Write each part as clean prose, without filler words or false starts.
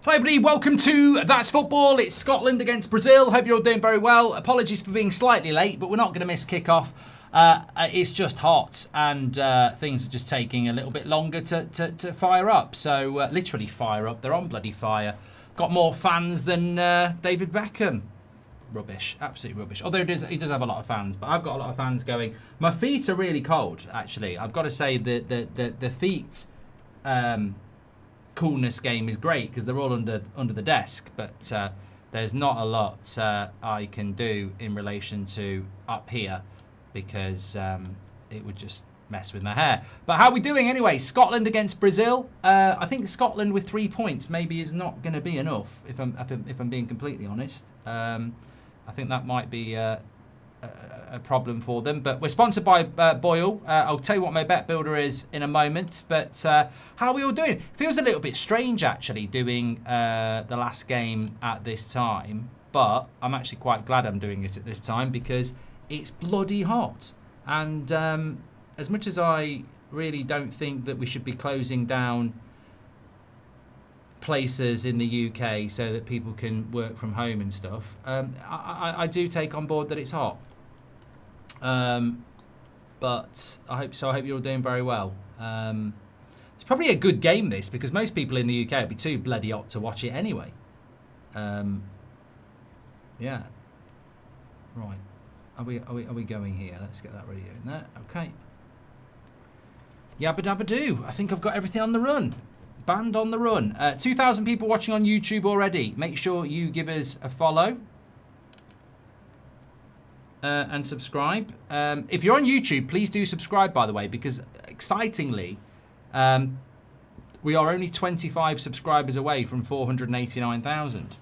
Hi everybody, welcome to That's Football. It's Scotland against Brazil. Hope you're all doing very well. Apologies for being slightly late, but we're not going to miss kickoff. It's just hot and things are just taking a little bit longer to fire up. So literally fire up. They're on bloody fire. Got more fans than David Beckham. Rubbish, absolutely rubbish. Although he does have a lot of fans, but I've got a lot of fans going. My feet are really cold, actually. I've got to say the feet coolness game is great because they're all under the desk, but there's not a lot I can do in relation to up here because it would just mess with my hair. But how are we doing anyway? Scotland against Brazil. I think Scotland with 3 points maybe is not going to be enough if I'm being completely honest. I think that might be a problem for them, but we're sponsored by Boyle. I'll tell you what my bet builder is in a moment, but how are we all doing? Feels a little bit strange actually doing the last game at this time, but I'm actually quite glad I'm doing it at this time because it's bloody hot, and as much as I really don't think that we should be closing down places in the UK so that people can work from home and stuff, I do take on board that it's hot. But I hope so. I hope you're all doing very well. It's probably a good game this because most people in the UK would be too bloody hot to watch it anyway. Yeah. Right. Are we going here? Let's get that ready in there. Okay. Yabba dabba doo. I think I've got everything on the run. Band on the run. 2,000 people watching on YouTube already. Make sure you give us a follow. And subscribe. If you're on YouTube, please do subscribe, by the way, because excitingly, we are only 25 subscribers away from 489,000.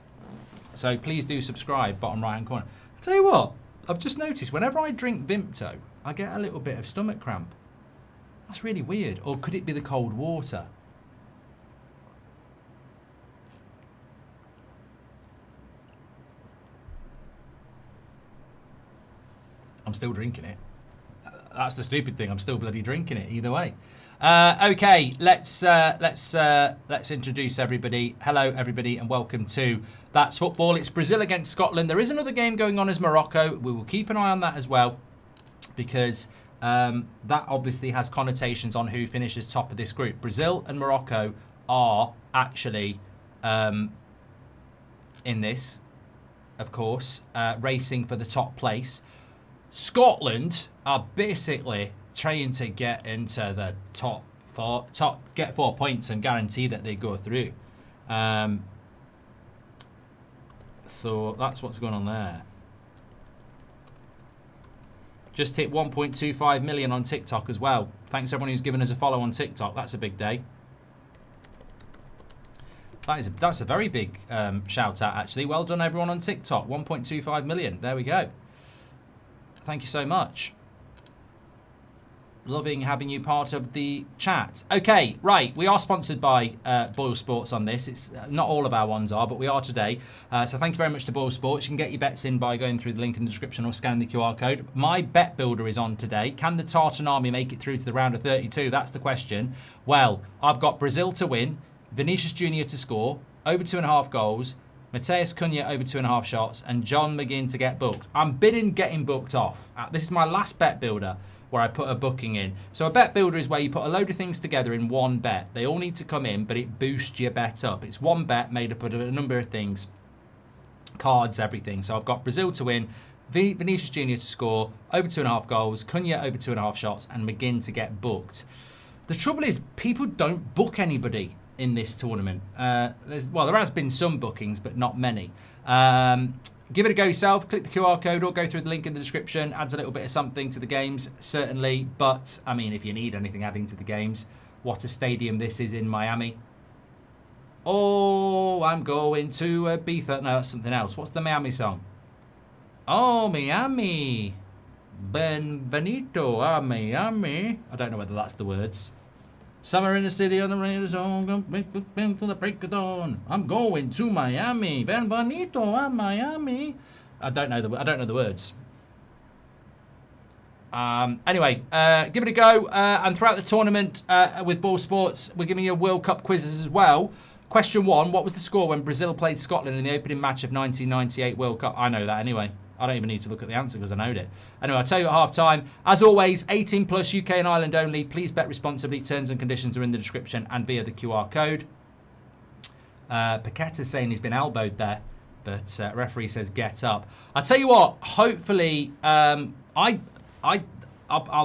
So please do subscribe, bottom right hand corner. I'll tell you what, I've just noticed whenever I drink Vimto, I get a little bit of stomach cramp. That's really weird. Or could it be the cold water? I'm still drinking it. That's the stupid thing. I'm still bloody drinking it either way. Okay, let's introduce everybody. Hello, everybody, and welcome to That's Football. It's Brazil against Scotland. There is another game going on as Morocco. We will keep an eye on that as well because that obviously has connotations on who finishes top of this group. Brazil and Morocco are actually in this, of course, racing for the top place. Scotland are basically trying to get into the get 4 points and guarantee that they go through. So that's what's going on there. Just hit 1.25 million on TikTok as well. Thanks everyone who's given us a follow on TikTok. That's a big day. That's a very big shout out actually. Well done everyone on TikTok. 1.25 million. There we go. Thank you so much. Loving having you part of the chat. Okay, right. We are sponsored by Boyle Sports on this. It's not all of our ones are, but we are today. So thank you very much to Boyle Sports. You can get your bets in by going through the link in the description or scanning the QR code. My bet builder is on today. Can the Tartan Army make it through to the round of 32? That's the question. Well, I've got Brazil to win, Vinicius Jr. to score, over 2.5 goals, Mateus Cunha over 2.5 shots, and John McGinn to get booked. I'm bidding getting booked off. This is my last bet builder where I put a booking in. So a bet builder is where you put a load of things together in one bet. They all need to come in, but it boosts your bet up. It's one bet made up of a number of things. Cards, everything. So I've got Brazil to win, Vinicius Jr. to score, over 2.5 goals, Cunha over 2.5 shots, and McGinn to get booked. The trouble is, people don't book anybody in this tournament. There has been some bookings, but not many. Give it a go yourself. Click the QR code or go through the link in the description. Adds a little bit of something to the games, certainly. But, I mean, if you need anything adding to the games, what a stadium this is in Miami. Oh, I'm going to Ibiza. No, that's something else. What's the Miami song? Oh, Miami. Benvenuto a Miami. I don't know whether that's the words. Summer in the city on the rain is on, to the break of dawn. I'm going to Miami. Benvenuto a Miami. I don't know the words. Anyway, give it a go. And throughout the tournament with Ball Sports, we're giving you World Cup quizzes as well. Question 1, what was the score when Brazil played Scotland in the opening match of 1998 World Cup? I know that anyway. I don't even need to look at the answer because I knowed it. Anyway, I'll tell you at half-time. As always, 18 plus, UK and Ireland only. Please bet responsibly. Terms and conditions are in the description and via the QR code. Paqueta's saying he's been elbowed there, but referee says get up. I'll tell you what, hopefully, I'll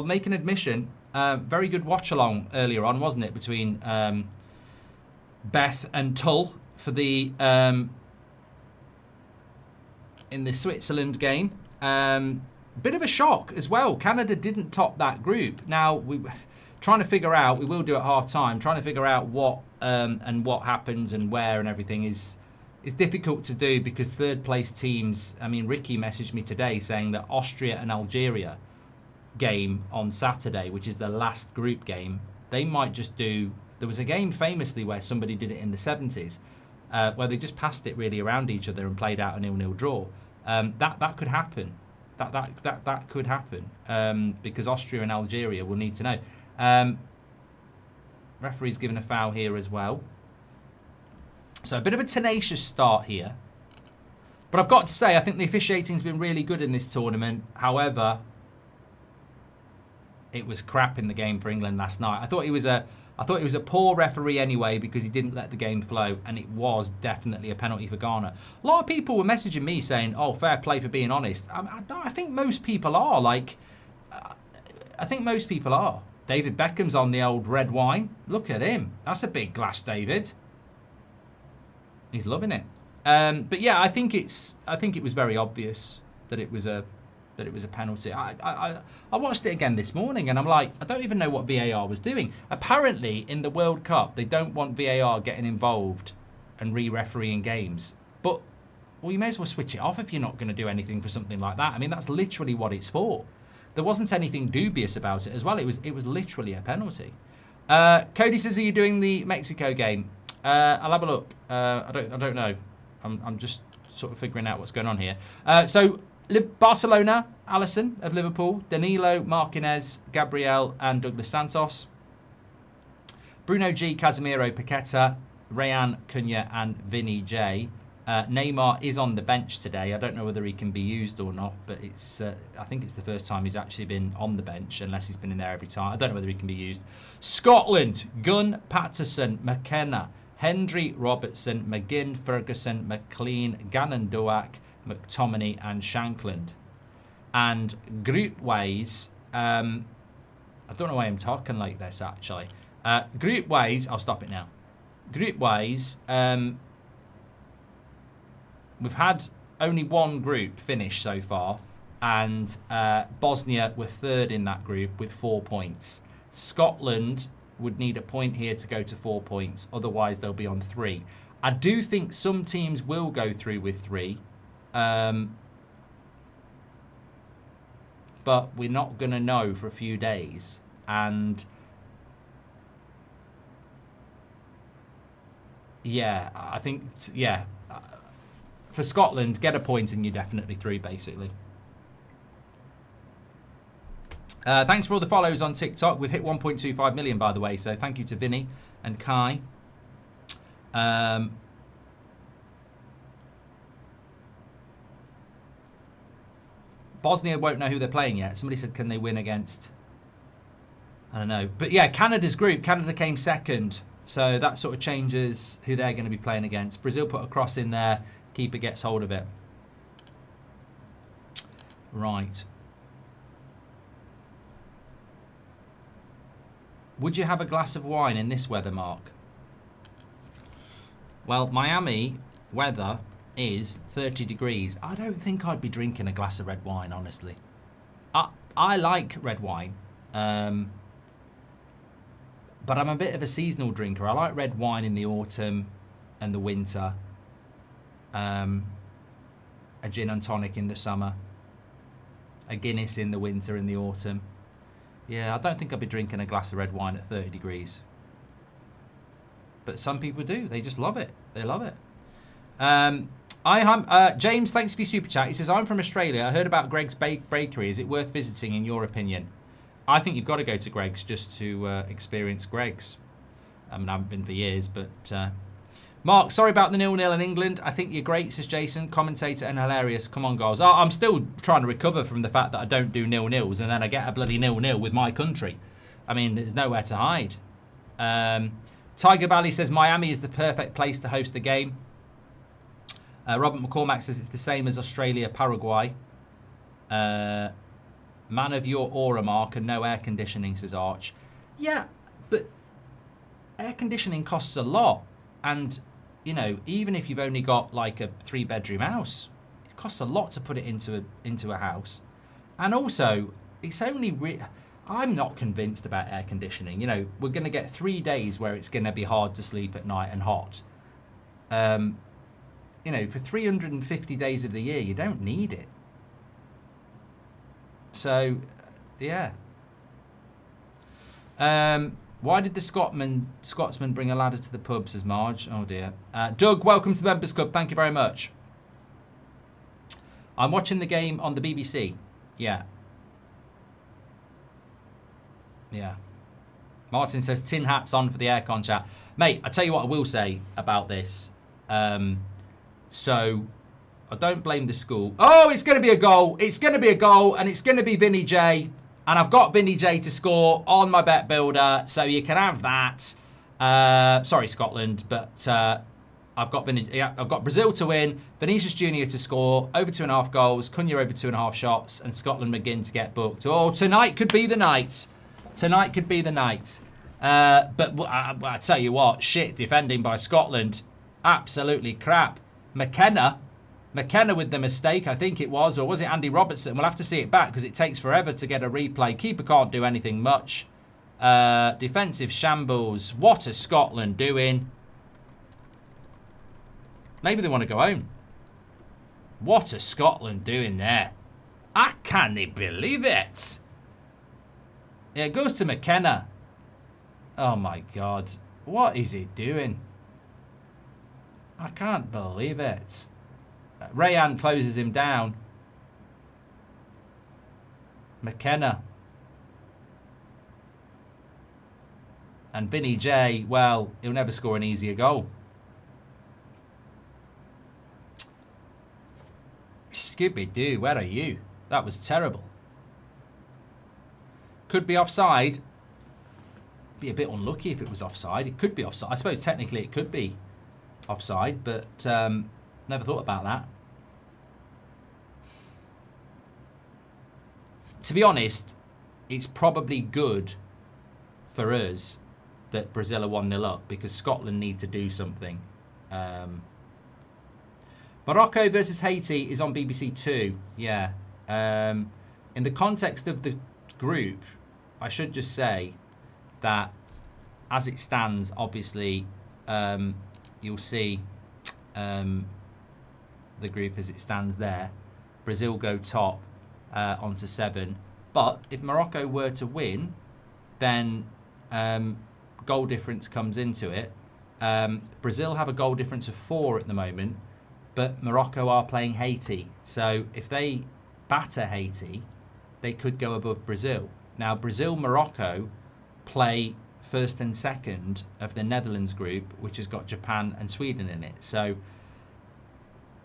make an admission. Very good watch-along earlier on, wasn't it, between Beth and Tull for the... in the Switzerland game. Bit of a shock as well. Canada didn't top that group. Now, we're trying to figure out, we will do at half-time, trying to figure out what and what happens and where and everything is difficult to do because third-place teams, I mean, Ricky messaged me today saying that Austria and Algeria game on Saturday, which is the last group game, they might just do... There was a game famously where somebody did it in the 70s, where they just passed it really around each other and played out a 0-0 draw. That could happen. That could happen because Austria and Algeria will need to know. Referee's given a foul here as well. So a bit of a tenacious start here. But I've got to say, I think the officiating's been really good in this tournament. However, it was crap in the game for England last night. I thought he was a poor referee anyway because he didn't let the game flow, and it was definitely a penalty for Ghana. A lot of people were messaging me saying, "Oh, fair play for being honest." I think most people are. I think most people are. David Beckham's on the old red wine. Look at him. That's a big glass, David. He's loving it. But yeah, I think it was very obvious that it was a penalty. I watched it again this morning and I'm like, I don't even know what VAR was doing. Apparently in the World Cup they don't want VAR getting involved and re-refereeing games. But well, you may as well switch it off if you're not going to do anything for something like that. I mean, that's literally what it's for. There wasn't anything dubious about it as well. It was literally a penalty. Cody says, "Are you doing the Mexico game?" I'll have a look. I don't know. I'm just sort of figuring out what's going on here. So Barcelona, Alisson of Liverpool, Danilo, Martinez, Gabriel and Douglas Santos. Bruno G, Casemiro, Paqueta, Rayan, Cunha and Vinny J. Neymar is on the bench today. I don't know whether he can be used or not, but it's I think it's the first time he's actually been on the bench, unless he's been in there every time. I don't know whether he can be used. Scotland, Gunn, Patterson, McKenna, Hendry, Robertson, McGinn, Ferguson, McLean, Gannon-Doak, McTominay and Shankland. And group-wise, I don't know why I'm talking like this actually. Group-wise, I'll stop it now. Group-wise, we've had only one group finish so far, and Bosnia were third in that group with 4 points. Scotland would need a point here to go to 4 points, otherwise they'll be on 3. I do think some teams will go through with 3, but we're not going to know for a few days. And yeah, I think, yeah, for Scotland, get a point and you're definitely through, basically. Thanks for all the follows on TikTok. We've hit 1.25 million, by the way, so thank you to Vinny and Kai. Bosnia won't know who they're playing yet. Somebody said, can they win against... I don't know. But yeah, Canada's group. Canada came second, so that sort of changes who they're going to be playing against. Brazil put a cross in there. Keeper gets hold of it. Right. Would you have a glass of wine in this weather, Mark? Well, Miami weather is 30 degrees. I don't think I'd be drinking a glass of red wine, honestly. I like red wine, but I'm a bit of a seasonal drinker. I like red wine in the autumn and the winter. A gin and tonic in the summer. A Guinness in the winter and the autumn. Yeah, I don't think I'd be drinking a glass of red wine at 30 degrees. But some people do. They just love it. They love it. James, thanks for your super chat. He says, I'm from Australia. I heard about Greg's Bakery. Is it worth visiting in your opinion? I think you've got to go to Greg's just to experience Greg's. I mean, I haven't been for years, but Mark, sorry about the 0-0 in England. I think you're great, says Jason. Commentator and hilarious. Come on, goals. I'm still trying to recover from the fact that I don't do 0-0s and then I get a bloody 0-0 with my country. I mean, there's nowhere to hide. Tiger Valley says Miami is the perfect place to host a game. Robert McCormack says it's the same as Australia, Paraguay. Man of your aura, Mark, and no air conditioning, says Arch. Yeah, but air conditioning costs a lot. And, you know, even if you've only got like a 3-bedroom house, it costs a lot to put it into a house. And also, it's only... I'm not convinced about air conditioning. You know, we're going to get 3 days where it's going to be hard to sleep at night and hot. You know, for 350 days of the year, you don't need it. So, yeah. Why did the Scotsman bring a ladder to the pub, says Marge? Oh, dear. Doug, welcome to the Members Club. Thank you very much. I'm watching the game on the BBC. Yeah. Yeah. Martin says, tin hats on for the aircon chat. Mate, I tell you what I will say about this. So, I don't blame the school. Oh, it's going to be a goal. It's going to be a goal, and it's going to be Vinny J. And I've got Vinny J to score on my bet builder, so you can have that. Sorry, Scotland, but I've got Brazil to win, Vinicius Junior to score, over 2.5 goals, Cunha over 2.5 shots, and Scotland McGinn to get booked. Oh, tonight could be the night. Tonight could be the night. But I tell you what, shit defending by Scotland. Absolutely crap. McKenna with the mistake, I think it was, or was it Andy Robertson? We'll have to see it back because it takes forever to get a replay. Keeper can't do anything much. Defensive shambles. What is Scotland doing? Maybe they want to go home. What is Scotland doing there? I can't believe it. Yeah, it goes to McKenna. Oh my God. What is he doing? I can't believe it. Rayan closes him down. McKenna. And Vinny J, well, he'll never score an easier goal. Scooby-Doo, where are you? That was terrible. Could be offside. Be a bit unlucky if it was offside. It could be offside. I suppose technically it could be offside, but never thought about that. To be honest, it's probably good for us that Brazil are 1-0 up because Scotland need to do something. Morocco versus Haiti is on BBC Two. Yeah. In the context of the group, I should just say that as it stands, obviously, you'll see the group as it stands there. Brazil go top onto 7. But if Morocco were to win, then goal difference comes into it. Brazil have a goal difference of 4 at the moment, but Morocco are playing Haiti. So if they batter Haiti, they could go above Brazil. Now, Brazil-Morocco play first and second of the Netherlands group, which has got Japan and Sweden in it. So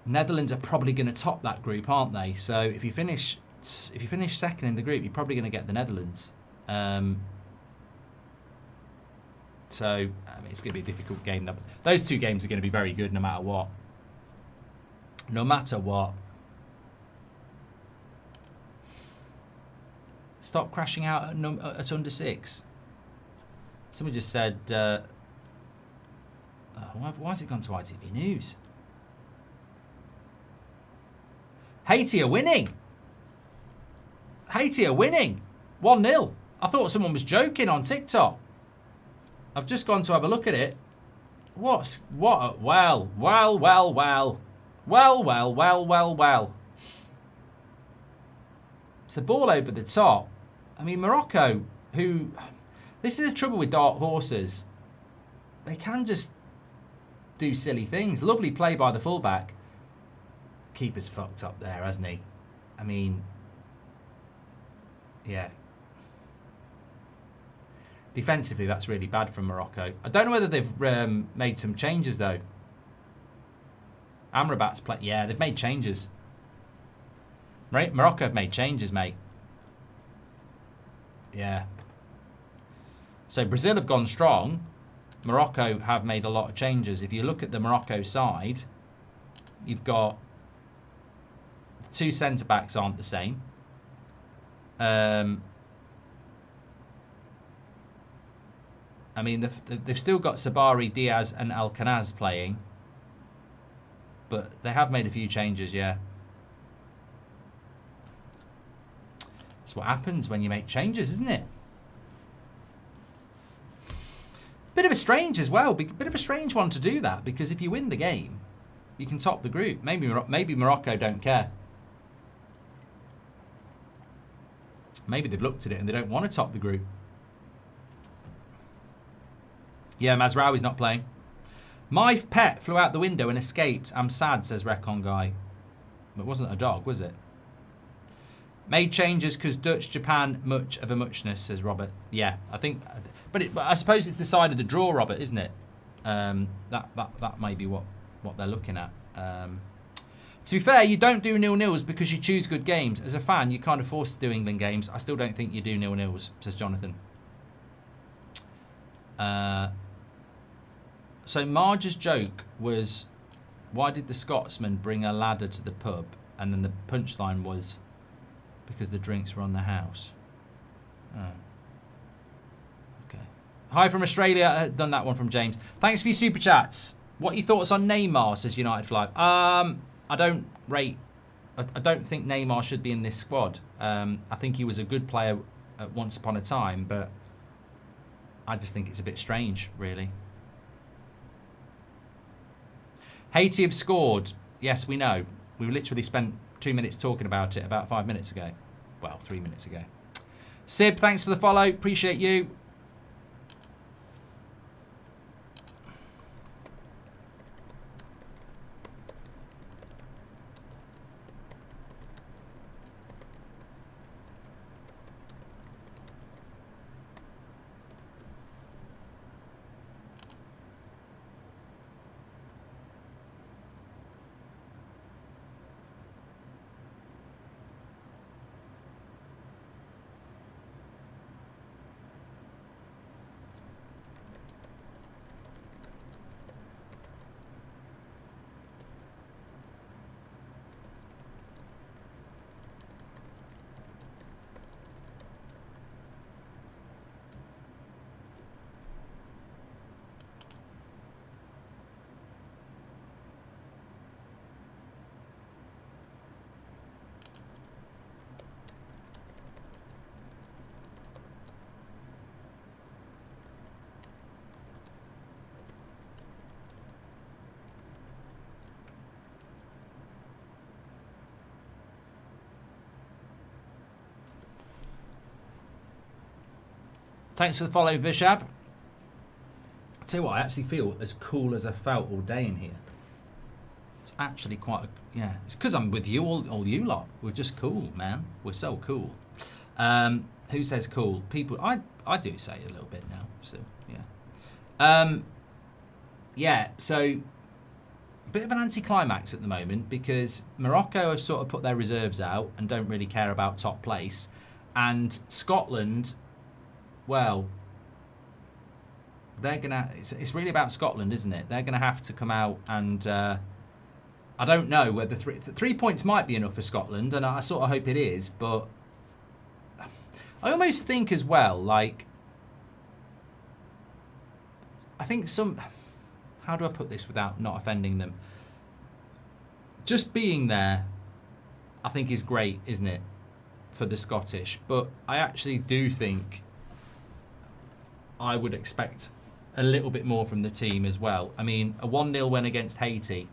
Netherlands are probably going to top that group, aren't they? So if you finish second in the group, you're probably going to get the Netherlands. So I mean, it's going to be a difficult game. Those two games are going to be very good no matter what. No matter what. Stop crashing out at under 6. Someone just said, why has it gone to ITV News? Haiti are winning. Haiti are winning. 1-0. I thought someone was joking on TikTok. I've just gone to have a look at it. Well. It's a ball over the top. I mean, Morocco, who... This is the trouble with dark horses. They can just do silly things. Lovely play by the fullback. Keeper's fucked up there, hasn't he? I mean... Yeah. Defensively, that's really bad from Morocco. I don't know whether they've made some changes, though. Amrabat's play. Yeah, they've made changes. Right? Morocco have made changes, mate. Yeah. So Brazil have gone strong. Morocco have made a lot of changes. If you look at the Morocco side, you've got the two centre-backs aren't the same. I mean, they've still got Sabari, Diaz and Alcanaz playing. But they have made a few changes, yeah. That's what happens when you make changes, isn't it? Bit of a strange as well. Bit of a strange one to do that, because if you win the game, you can top the group. Maybe Morocco don't care. Maybe they've looked at it and they don't want to top the group. Yeah, Mazraoui's not playing. My pet flew out the window and escaped. I'm sad, says Recon Guy. It wasn't a dog, was it? Made changes because Dutch, Japan, much of a muchness, says Robert. Yeah, I think... But I suppose it's the side of the draw, Robert, isn't it? That may be what they're looking at. To be fair, you don't do 0-0s because you choose good games. As a fan, you're kind of forced to do England games. I still don't think you do 0-0s, says Jonathan. So Marge's joke was, why did the Scotsman bring a ladder to the pub? And then the punchline was, because the drinks were on the house. Oh. Okay. Hi from Australia. Done that one from James. Thanks for your super chats. What are your thoughts on Neymar, says United for Life. I don't think Neymar should be in this squad. I think he was a good player once upon a time, but I just think it's a bit strange, really. Haiti have scored. Yes, we know. We literally spent 2 minutes talking about it about 5 minutes ago. Well, 3 minutes ago. Sib, thanks for the follow. Appreciate you. Thanks for the follow, Vishab. I'll tell you what, I actually feel as cool as I felt all day in here. It's actually quite a, yeah. It's because I'm with you, all you lot. We're just cool, man. We're so cool. Who says cool? People, I do say it a little bit now, so yeah. Yeah, so a bit of an anticlimax at the moment because Morocco have sort of put their reserves out and don't really care about top place. And Scotland, well, they're gonna. It's really about Scotland, isn't it? They're gonna have to come out and I don't know whether 3 points might be enough for Scotland, and I sort of hope it is. But I almost think as well, like, I think some. How do I put this without not offending them? Just being there, I think is great, isn't it, for the Scottish? But I actually do think I would expect a little bit more from the team as well. I mean, a 1-0 win against Haiti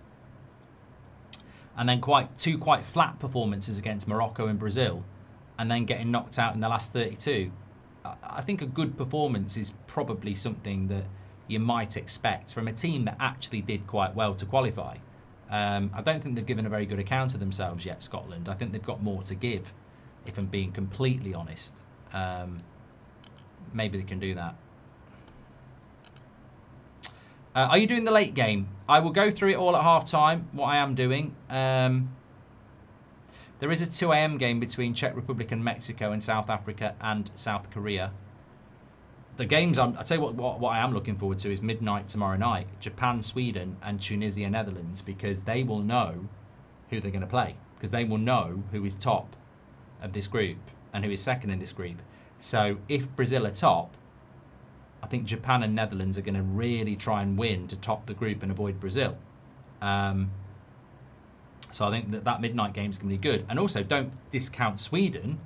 and then two quite flat performances against Morocco and Brazil and then getting knocked out in the last 32. I think a good performance is probably something that you might expect from a team that actually did quite well to qualify. I don't think they've given a very good account of themselves yet, Scotland. I think they've got more to give, if I'm being completely honest. Maybe they can do that. Are you doing the late game? I will go through it all at half time, what I am doing. There is a 2 a.m. game between Czech Republic and Mexico and South Africa and South Korea. The games, I'll tell you what I am looking forward to is midnight tomorrow night. Japan, Sweden and Tunisia, Netherlands, because they will know who they're going to play. Because they will know who is top of this group and who is second in this group. So if Brazil are top, I think Japan and Netherlands are going to really try and win to top the group and avoid Brazil. So I think that midnight game is going to be good. And also, don't discount Sweden,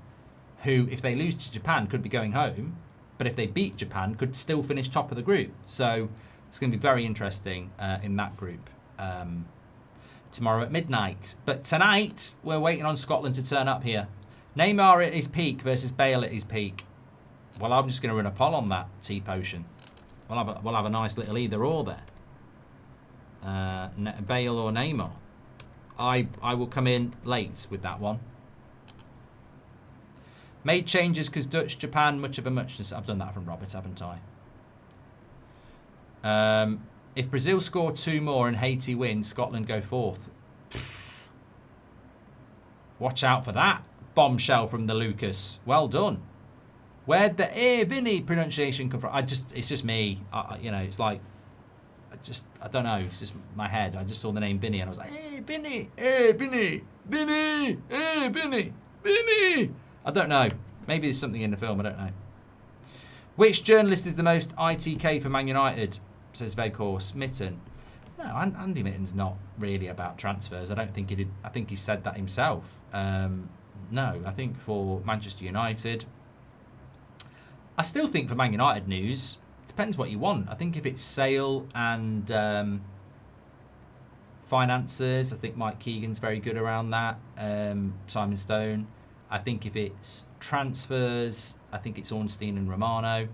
who, if they lose to Japan, could be going home. But if they beat Japan, could still finish top of the group. So it's going to be very interesting in that group tomorrow at midnight. But tonight, we're waiting on Scotland to turn up here. Neymar at his peak versus Bale at his peak. Well, I'm just going to run a poll on that, T-Potion. We'll have a nice little either or there. Bale or Neymar. I will come in late with that one. Made changes because Dutch, Japan, much of a muchness. I've done that from Robert, haven't I? If Brazil score 2 more and Haiti wins, Scotland go 4th. Watch out for that bombshell from the Lucas. Well done. Where'd the Vinny pronunciation come from? It's just me. You know, it's like, I don't know. It's just my head. I just saw the name Vinny and I was like, hey, Vinny, Vinny, Vinny, hey, Vinny, Vinny. I don't know. Maybe there's something in the film. I don't know. Which journalist is the most ITK for Man United? Says Veghorst. Mitten. No, Andy Mitten's not really about transfers. I don't think he did. I think he said that himself. No, I think for Manchester United. I still think for Man United news, depends what you want. I think if it's sale and finances, I think Mike Keegan's very good around that. Simon Stone. I think if it's transfers, I think it's Ornstein and Romano.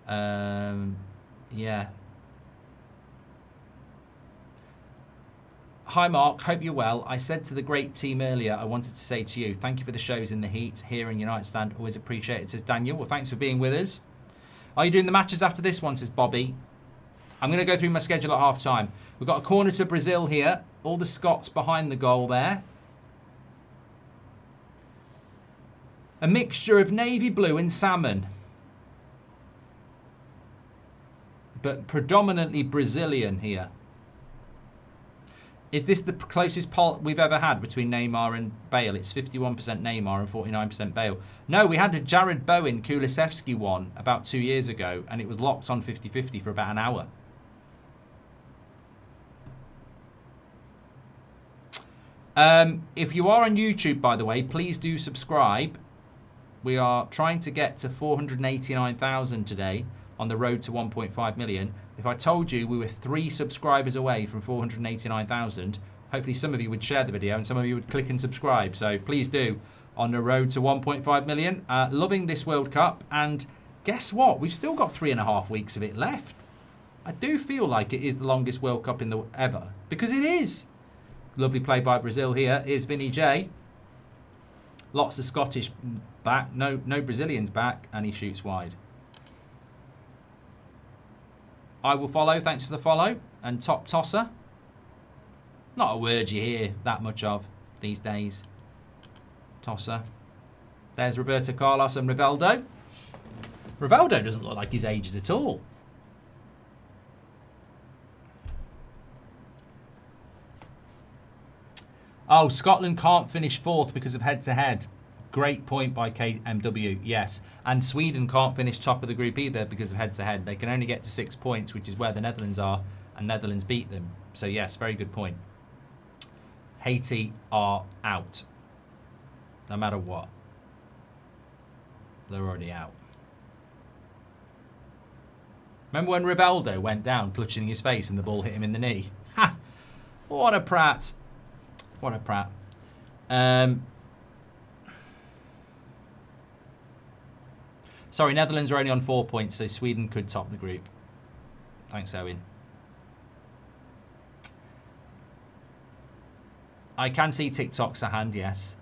Yeah. Hi Mark, hope you're well. I said to the great team earlier, I wanted to say to you, thank you for the shows in the heat here in United Stand. Always appreciate it, says Daniel. Well, thanks for being with us. Are you doing the matches after this one, says Bobby? I'm going to go through my schedule at half time. We've got a corner to Brazil here. All the Scots behind the goal there. A mixture of navy blue and salmon. But predominantly Brazilian here. Is this the closest poll we've ever had between Neymar and Bale? It's 51% Neymar and 49% Bale. No, we had a Jared Bowen Kulusevski one about 2 years ago, and it was locked on 50-50 for about an hour. If you are on YouTube, by the way, please do subscribe. We are trying to get to 489,000 today on the road to 1.5 million. If I told you we were 3 subscribers away from 489,000, hopefully some of you would share the video and some of you would click and subscribe. So please do, on the road to 1.5 million. Loving this World Cup, and guess what? We've still got 3.5 weeks of it left. I do feel like it is the longest World Cup in the ever, because it is. Lovely play by Brazil here. Here's Vinny J. Lots of Scottish back, no Brazilians back, and he shoots wide. I will follow, thanks for the follow. And top tosser. Not a word you hear that much of these days. Tosser. There's Roberto Carlos and Rivaldo. Rivaldo doesn't look like he's aged at all. Oh, Scotland can't finish 4th because of head-to-head. Great point by KMW, yes. And Sweden can't finish top of the group either because of head-to-head. They can only get to 6 points, which is where the Netherlands are, and Netherlands beat them. So, yes, very good point. Haiti are out. No matter what. They're already out. Remember when Rivaldo went down clutching his face and the ball hit him in the knee? Ha! What a prat. What a prat. Sorry, Netherlands are only on 4 points, so Sweden could top the group. Thanks, Owen. I can see TikTok's a hand, yes.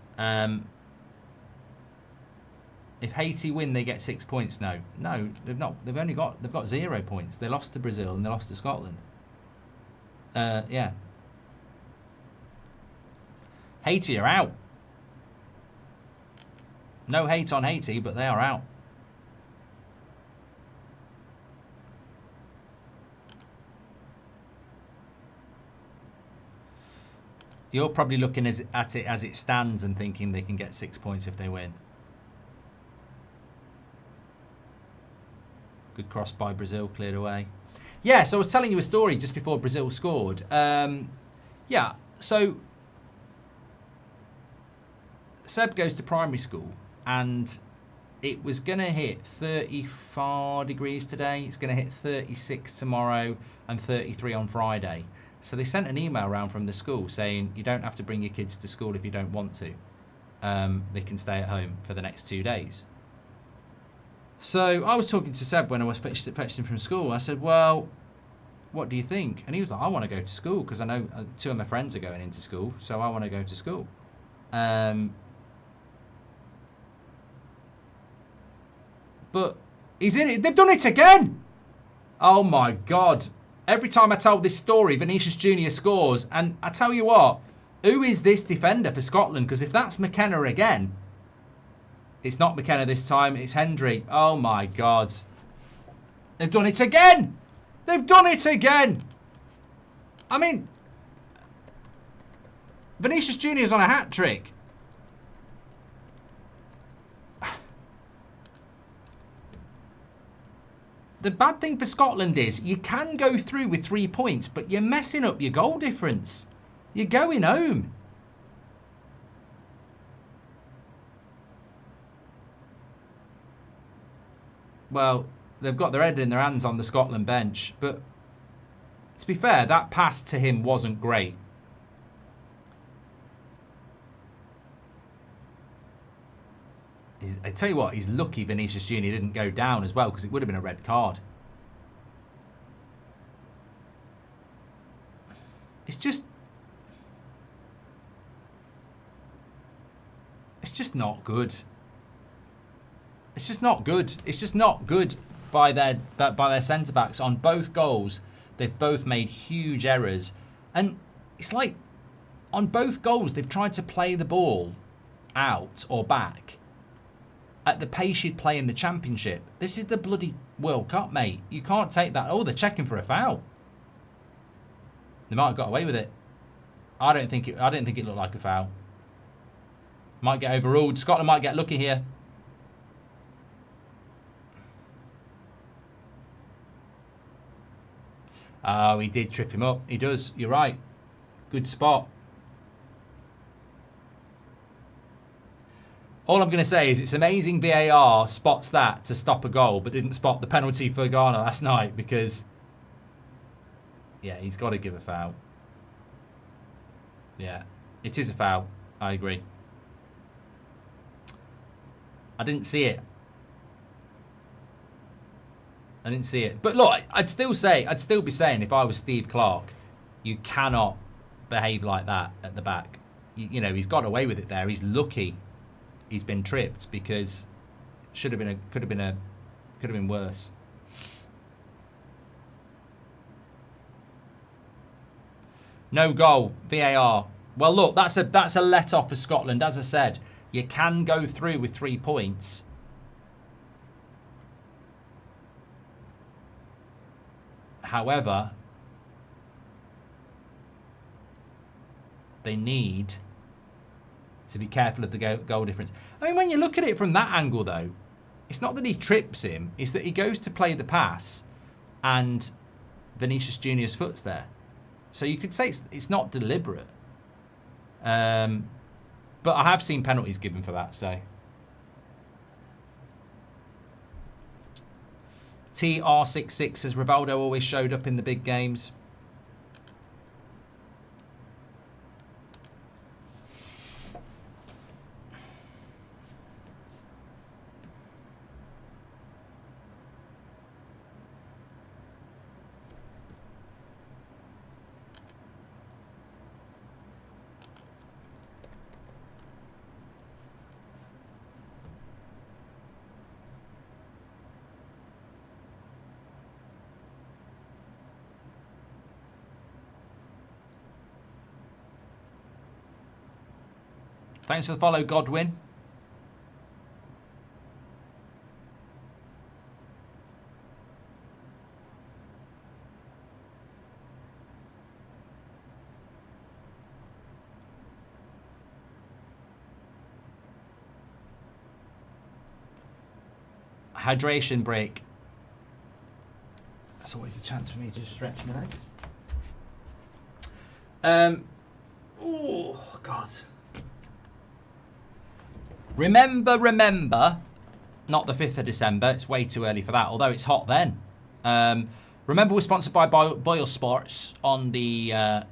If Haiti win, they get 6 points. No, they've not. They've got 0 points. They lost to Brazil and they lost to Scotland. Yeah. Haiti are out. No hate on Haiti, but they are out. You're probably looking at it as it stands and thinking they can get 6 points if they win. Good cross by Brazil, cleared away. Yeah, so I was telling you a story just before Brazil scored. Yeah, so Seb goes to primary school and it was going to hit 34 degrees today. It's going to hit 36 tomorrow and 33 on Friday. So they sent an email around from the school saying you don't have to bring your kids to school if you don't want to. They can stay at home for the next 2 days. So I was talking to Seb when I was fetched him from school. I said, well, what do you think? And he was like, I want to go to school because I know 2 of my friends are going into school, so I want to go to school. But he's in it. They've done it again. Oh, my God. Every time I tell this story, Vinicius Junior scores. And I tell you what, who is this defender for Scotland? Because if that's McKenna again, it's not McKenna this time. It's Hendry. Oh, my God. They've done it again. They've done it again. I mean, Vinicius Junior's on a hat-trick. The bad thing for Scotland is you can go through with 3 points, but you're messing up your goal difference. You're going home. Well, they've got their head in their hands on the Scotland bench, but to be fair, that pass to him wasn't great. I tell you what, he's lucky Vinicius Junior didn't go down as well because it would have been a red card. It's just not good. It's just not good. It's just not good by their centre backs on both goals. They've both made huge errors, and it's like on both goals they've tried to play the ball out or back at the pace you'd play in the Championship. This is the bloody World Cup, mate. You can't take that. Oh, they're checking for a foul. They might have got away with it. I didn't think it looked like a foul. Might get overruled. Scotland might get lucky here. Oh, he did trip him up. He does. You're right. Good spot. All I'm going to say is it's amazing VAR spots that to stop a goal, but didn't spot the penalty for Ghana last night because, yeah, he's got to give a foul. Yeah, it is a foul. I agree. I didn't see it. I didn't see it. But look, I'd still be saying if I was Steve Clarke, you cannot behave like that at the back. You know, he's got away with it there. He's lucky he's been tripped because could have been worse. No goal, VAR. Well, look, that's a let off for Scotland. As I said, you can go through with 3 points. However, they need to be careful of the goal difference. I mean, when you look at it from that angle, though, it's not that he trips him. It's that he goes to play the pass and Vinicius Junior's foot's there. So you could say it's not deliberate. But I have seen penalties given for that, so. TR66 says Rivaldo always showed up in the big games. Thanks for the follow, Godwin. Hydration break. That's always a chance for me to stretch my legs. Oh, God. Remember, not the 5th of December. It's way too early for that, although it's hot then. Remember, we're sponsored by Boyle Sports on the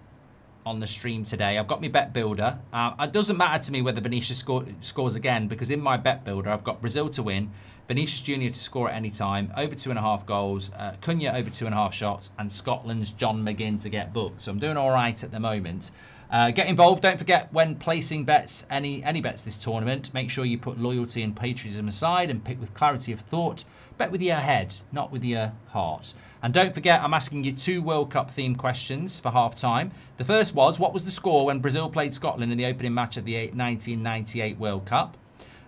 stream today. I've got my bet builder. It doesn't matter to me whether Vinicius scores again, because in my bet builder, I've got Brazil to win, Vinicius Jr. to score at any time, over 2.5 goals, Cunha over 2.5 shots, and Scotland's John McGinn to get booked. So I'm doing all right at the moment. Get involved. Don't forget, when placing bets, any bets this tournament, make sure you put loyalty and patriotism aside and pick with clarity of thought. Bet with your head, not with your heart. And don't forget, I'm asking you 2 World Cup themed questions for half time. The first was, what was the score when Brazil played Scotland in the opening match of the 1998 World Cup?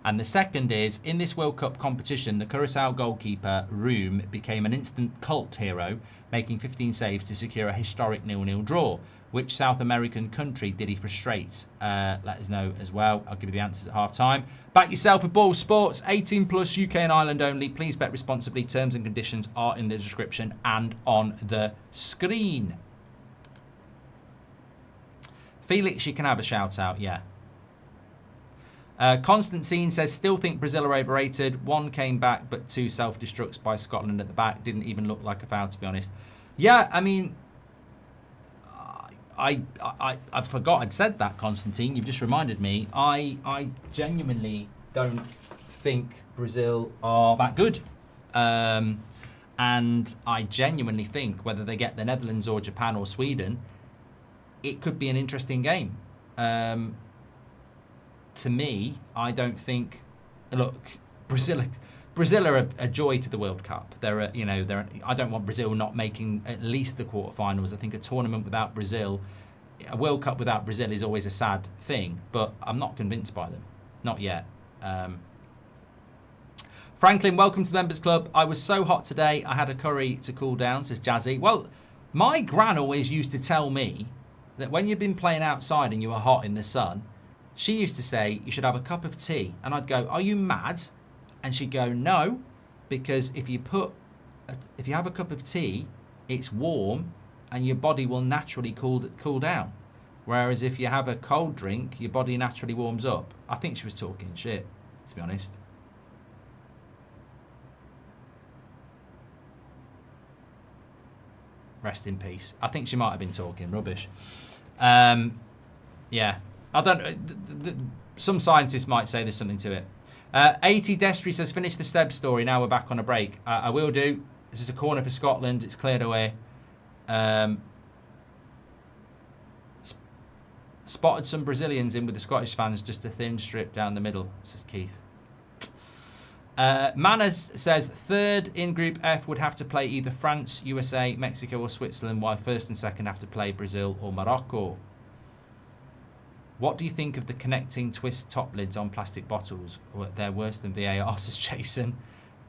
And the second is, in this World Cup competition, the Curaçao goalkeeper, Room, became an instant cult hero, making 15 saves to secure a historic 0-0 draw. Which South American country did he frustrate? Let us know as well. I'll give you the answers at half time. Back yourself with Ball Sports, 18 plus, UK and Ireland only. Please bet responsibly. Terms and conditions are in the description and on the screen. Felix, you can have a shout out, yeah. Constantine says, still think Brazil are overrated. 1 came back, but 2 self-destructs by Scotland at the back. Didn't even look like a foul, to be honest. Yeah, I mean, I forgot I'd said that, Constantine. You've just reminded me. I genuinely don't think Brazil are that good. And I genuinely think whether they get the Netherlands or Japan or Sweden, it could be an interesting game. To me, I don't think. Look, Brazil are a joy to the World Cup. I don't want Brazil not making at least the quarterfinals. I think a tournament without Brazil, a World Cup without Brazil is always a sad thing. But I'm not convinced by them, not yet. Franklin, welcome to the Members Club. I was so hot today, I had a curry to cool down, says Jazzy. Well, my gran always used to tell me that when you've been playing outside and you were hot in the sun, she used to say you should have a cup of tea. And I'd go, are you mad? And she'd go, no, because if you have a cup of tea, it's warm and your body will naturally cool down. Whereas if you have a cold drink, your body naturally warms up. I think she was talking shit, to be honest. Rest in peace. I think she might have been talking rubbish. Yeah. I don't. Some scientists might say there's something to it. 80 Destry says, finish the Steb story. Now we're back on a break. I will do. This is a corner for Scotland. It's cleared away. Spotted some Brazilians in with the Scottish fans. Just a thin strip down the middle, says Keith. Manners says, third in Group F would have to play either France, USA, Mexico or Switzerland, while first and second have to play Brazil or Morocco. What do you think of the connecting twist top lids on plastic bottles? They're worse than VAR, says Jason.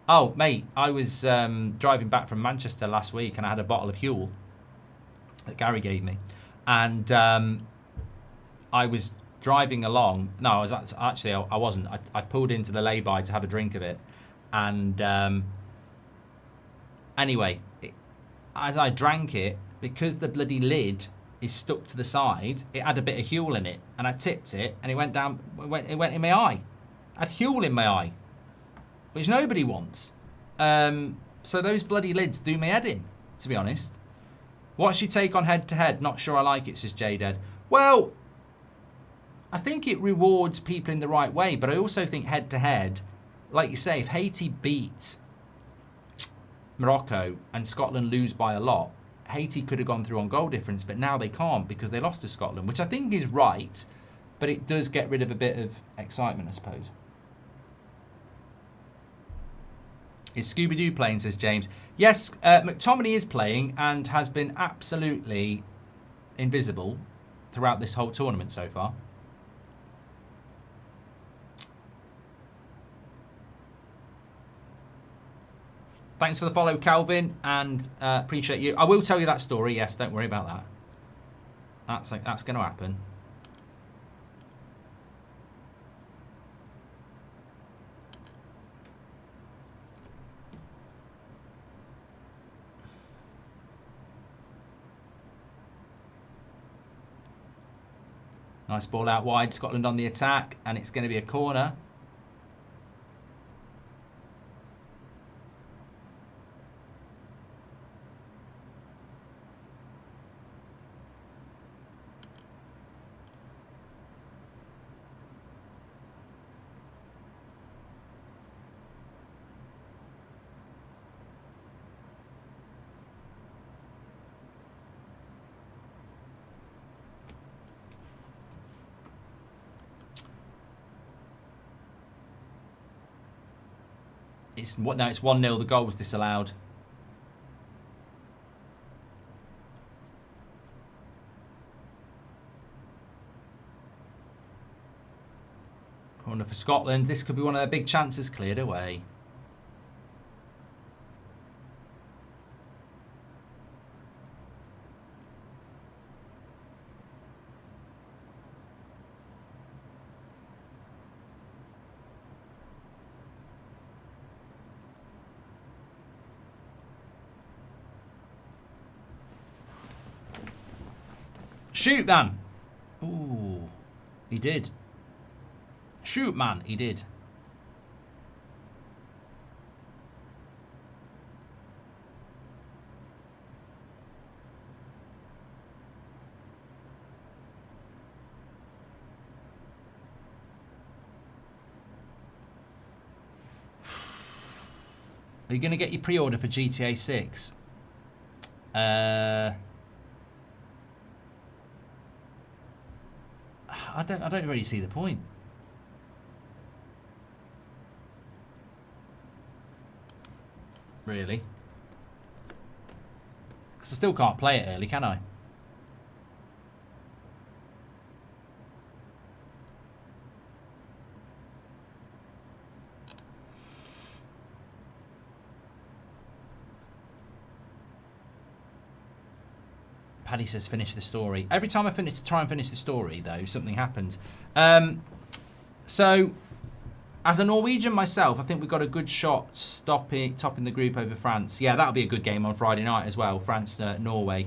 Oh, mate, I was driving back from Manchester last week and I had a bottle of Huel that Gary gave me. And I was driving along. No, I wasn't. I pulled into the lay-by to have a drink of it. And anyway, as I drank it, because the bloody lid is stuck to the side, it had a bit of Huel in it, and I tipped it, and it went down. It went in my eye. I had Huel in my eye, which nobody wants. So those bloody lids do my head in, to be honest. What's your take on head-to-head? Not sure I like it, says J-Dead. Well, I think it rewards people in the right way, but I also think head-to-head, like you say, if Haiti beat Morocco and Scotland lose by a lot, Haiti could have gone through on goal difference, but now they can't because they lost to Scotland, which I think is right, but it does get rid of a bit of excitement, I suppose. Is Scooby-Doo playing, says James. Yes, McTominay is playing and has been absolutely invisible throughout this whole tournament so far. Thanks for the follow, Calvin, and appreciate you. I will tell you that story. Yes, don't worry about that. That's going to happen. Nice ball out wide. Scotland on the attack, and it's going to be a corner. It's 1-0. The goal was disallowed. Corner for Scotland. This could be one of their big chances cleared away. Shoot, man. Ooh, he did. Shoot, man, he did. Are you going to get your pre-order for GTA 6? I don't really see the point. Really? Because I still can't play it early, can I? Paddy says finish the story. Every time I try and finish the story, though, something happens. So, as a Norwegian myself, I think we've got a good shot topping the group over France. Yeah, that'll be a good game on Friday night as well. France, Norway.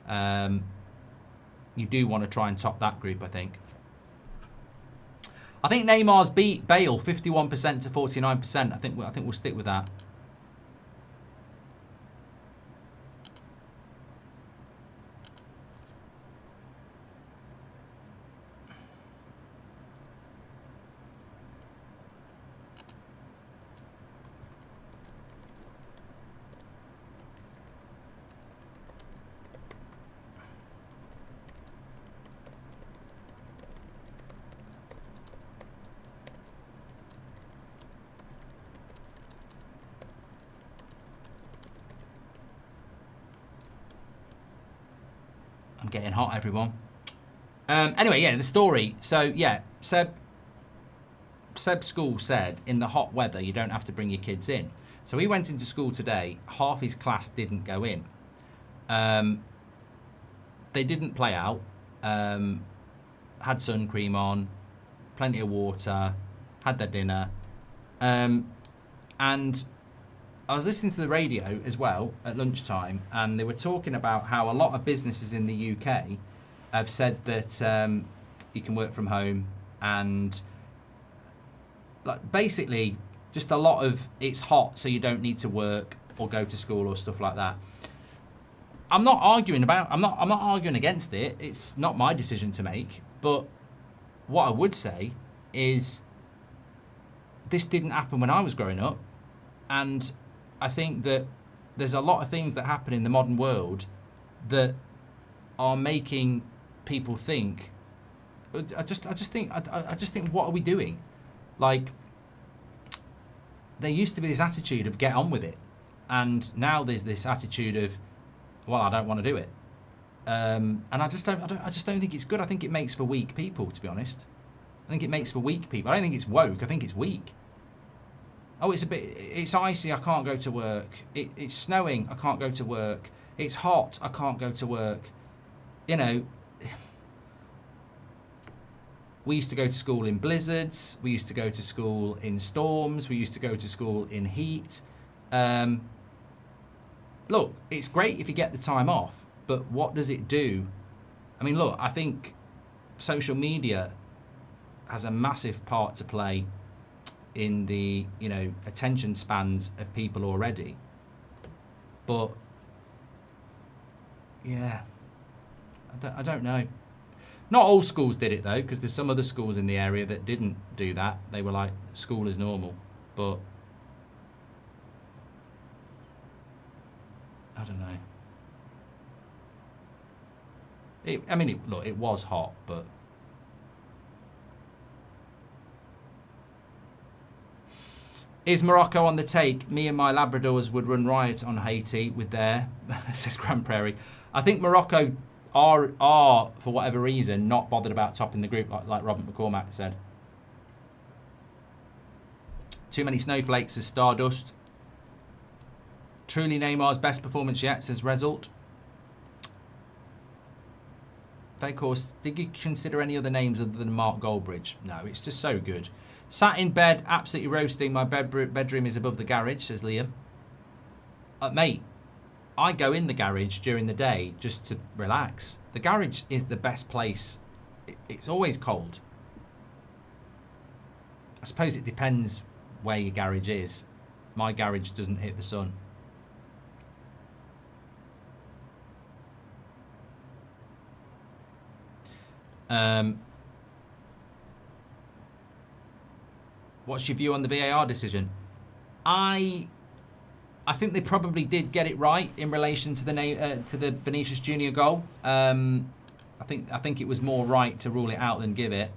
You do want to try and top that group, I think. I think Neymar's beat Bale 51% to 49%. I think we'll stick with that. I'm getting hot, everyone. Anyway, yeah, the story. So, yeah, Seb's school said in the hot weather, you don't have to bring your kids in. So he went into school today. Half his class didn't go in. They didn't play out. Had sun cream on, plenty of water, had their dinner. And I was listening to the radio as well at lunchtime, and they were talking about how a lot of businesses in the UK have said that you can work from home, and like basically just a lot of it's hot, so you don't need to work or go to school or stuff like that. I'm not arguing against it. It's not my decision to make. But what I would say is this didn't happen when I was growing up, and I think that there's a lot of things that happen in the modern world that are making people think. I just think, what are we doing? Like, there used to be this attitude of get on with it, and now there's this attitude of, well, I don't want to do it, and I just don't think it's good. I think it makes for weak people, to be honest. I think it makes for weak people. I don't think it's woke. I think it's weak. Oh, it's icy, I can't go to work. It's snowing, I can't go to work. It's hot, I can't go to work. You know, we used to go to school in blizzards. We used to go to school in storms. We used to go to school in heat. Look, it's great if you get the time off, but what does it do? I mean, look, I think social media has a massive part to play in the, you know, attention spans of people already. But yeah, I don't know. Not all schools did it though, because there's some other schools in the area that didn't do that. They were like, school as normal. But I don't know. Look, it was hot, but is Morocco on the take? Me and my Labradors would run riot on Haiti with their, says Grand Prairie. I think Morocco are for whatever reason not bothered about topping the group, like Robert McCormack said. Too many snowflakes as Stardust. Truly Neymar's best performance yet, says Result. Of course, did you consider any other names other than Mark Goldbridge? No, it's just so good. Sat in bed, absolutely roasting. My bedroom is above the garage, says Liam. Mate, I go in the garage during the day just to relax. The garage is the best place. It's always cold. I suppose it depends where your garage is. My garage doesn't hit the sun. What's your view on the VAR decision? I think they probably did get it right in relation to the Vinicius Junior goal. I think it was more right to rule it out than give it.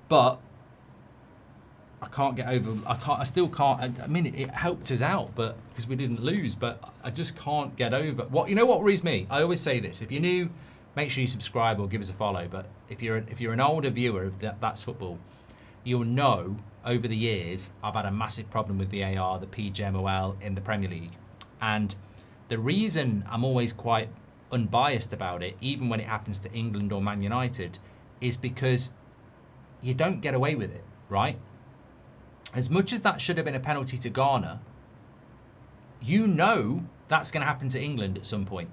But I can't get over. I still can't. I mean, it helped us out, but because we didn't lose. But I just can't get over. You know what worries me? I always say this: if you're new, make sure you subscribe or give us a follow. But if you're an older viewer of That's Football, you'll know over the years I've had a massive problem with VAR, the PGMOL in the Premier League. And the reason I'm always quite unbiased about it, even when it happens to England or Man United, is because you don't get away with it, right? As much as that should have been a penalty to Ghana, you know that's going to happen to England at some point.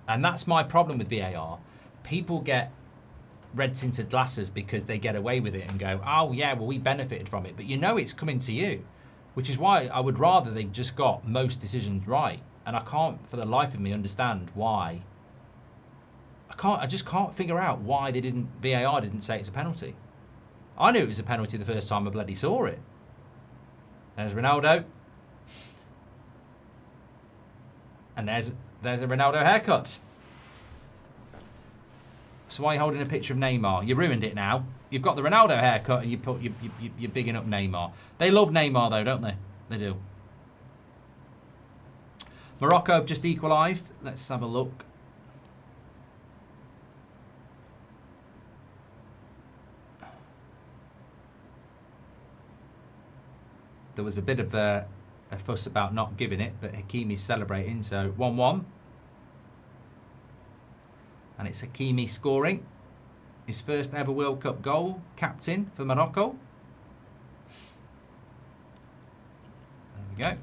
And that's my problem with VAR. People get red tinted glasses because they get away with it and go, oh yeah, well we benefited from it, but you know it's coming to you, which is why I would rather they just got most decisions right. And I can't for the life of me understand why. I just can't figure out why VAR didn't say it's a penalty. I knew it was a penalty the first time I bloody saw it. There's Ronaldo. And there's a Ronaldo haircut. So why are you holding a picture of Neymar? You ruined it now. You've got the Ronaldo haircut and you're bigging up Neymar. They love Neymar though, don't they? They do. Morocco have just equalised. Let's have a look. There was a bit of a fuss about not giving it, but Hakimi's celebrating, so 1-1. And it's Hakimi scoring his first ever World Cup goal, captain for Morocco. There we go.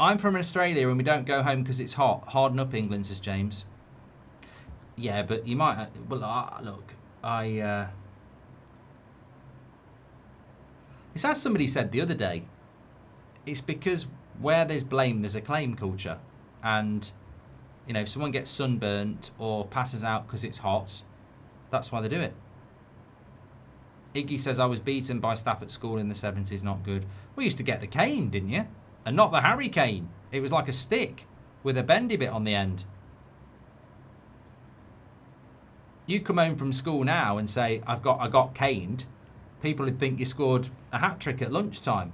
I'm from Australia and we don't go home because it's hot. Harden up, England, says James. Yeah, but you might... Well, look, it's as somebody said the other day. It's because where there's blame, there's a claim culture. And, you know, if someone gets sunburnt or passes out because it's hot, that's why they do it. Iggy says, I was beaten by staff at school in the 70s, not good. We used to get the cane, didn't you? And not the Harry cane. It was like a stick with a bendy bit on the end. You come home from school now and say, I got caned. People would think you scored a hat-trick at lunchtime.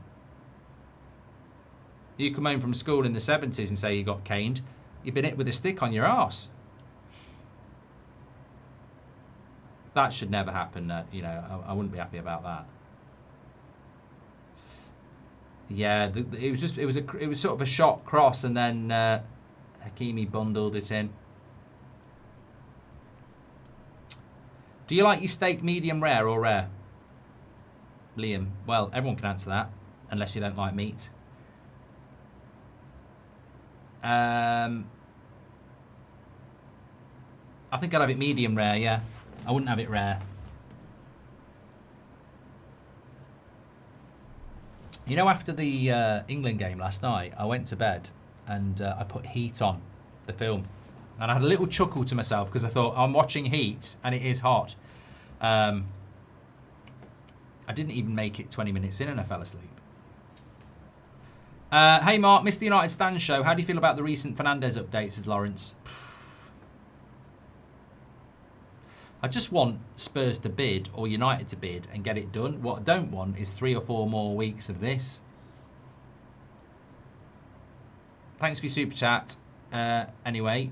You come home from school in the 70s and say you got caned. You've been hit with a stick on your arse. That should never happen. You know, I wouldn't be happy about that. Yeah, it was sort of a shot cross, and then Hakimi bundled it in. Do you like your steak medium rare or rare? Liam. Well, everyone can answer that, unless you don't like meat. I think I'd have it medium rare, yeah. I wouldn't have it rare. You know, after the England game last night, I went to bed and I put Heat on, the film. And I had a little chuckle to myself because I thought, I'm watching Heat and it is hot. I didn't even make it 20 minutes in and I fell asleep. Hey Mark, missed the United Stand show. How do you feel about the recent Fernandes updates, says Lawrence? I just want Spurs to bid or United to bid and get it done. What I don't want is 3 or 4 more weeks of this. Thanks for your super chat. Anyway,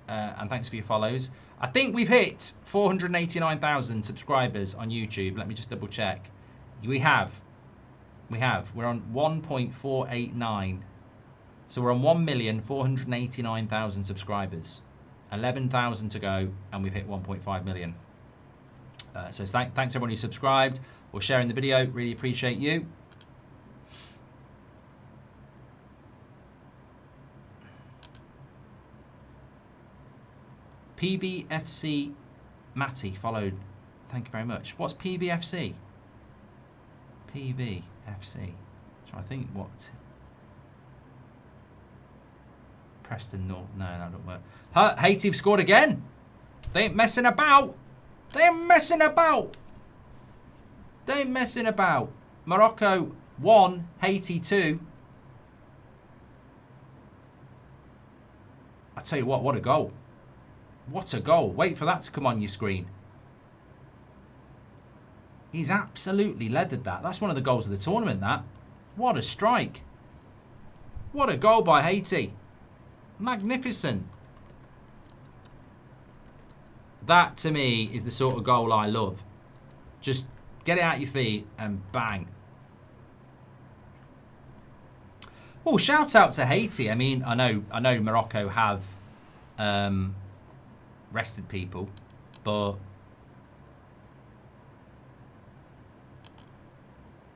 and thanks for your follows. I think we've hit 489,000 subscribers on YouTube. Let me just double check. We have. We're on 1.489. So we're on 1,489,000 subscribers. 11,000 to go, and we've hit 1.5 million. So thanks everyone who subscribed or sharing the video. Really appreciate you. PVFC Matty followed. Thank you very much. What's PVFC? PVFC. So I think what? Preston North. No, that don't work. Haiti have scored again. They ain't messing about. They ain't messing about. They ain't messing about. Morocco 1, Haiti 2. I tell you what a goal. What a goal. Wait for that to come on your screen. He's absolutely leathered that. That's one of the goals of the tournament, that. What a strike. What a goal by Haiti. Magnificent. That, to me, is the sort of goal I love. Just get it out your feet and bang. Well, shout out to Haiti. I mean, I know Morocco have rested people, but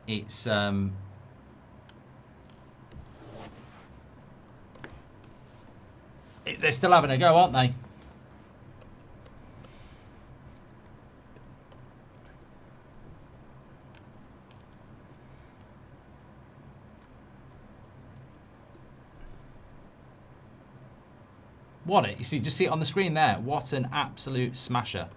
it's they're still having a go, aren't they? What it? You see, just see it on the screen there. What an absolute smasher.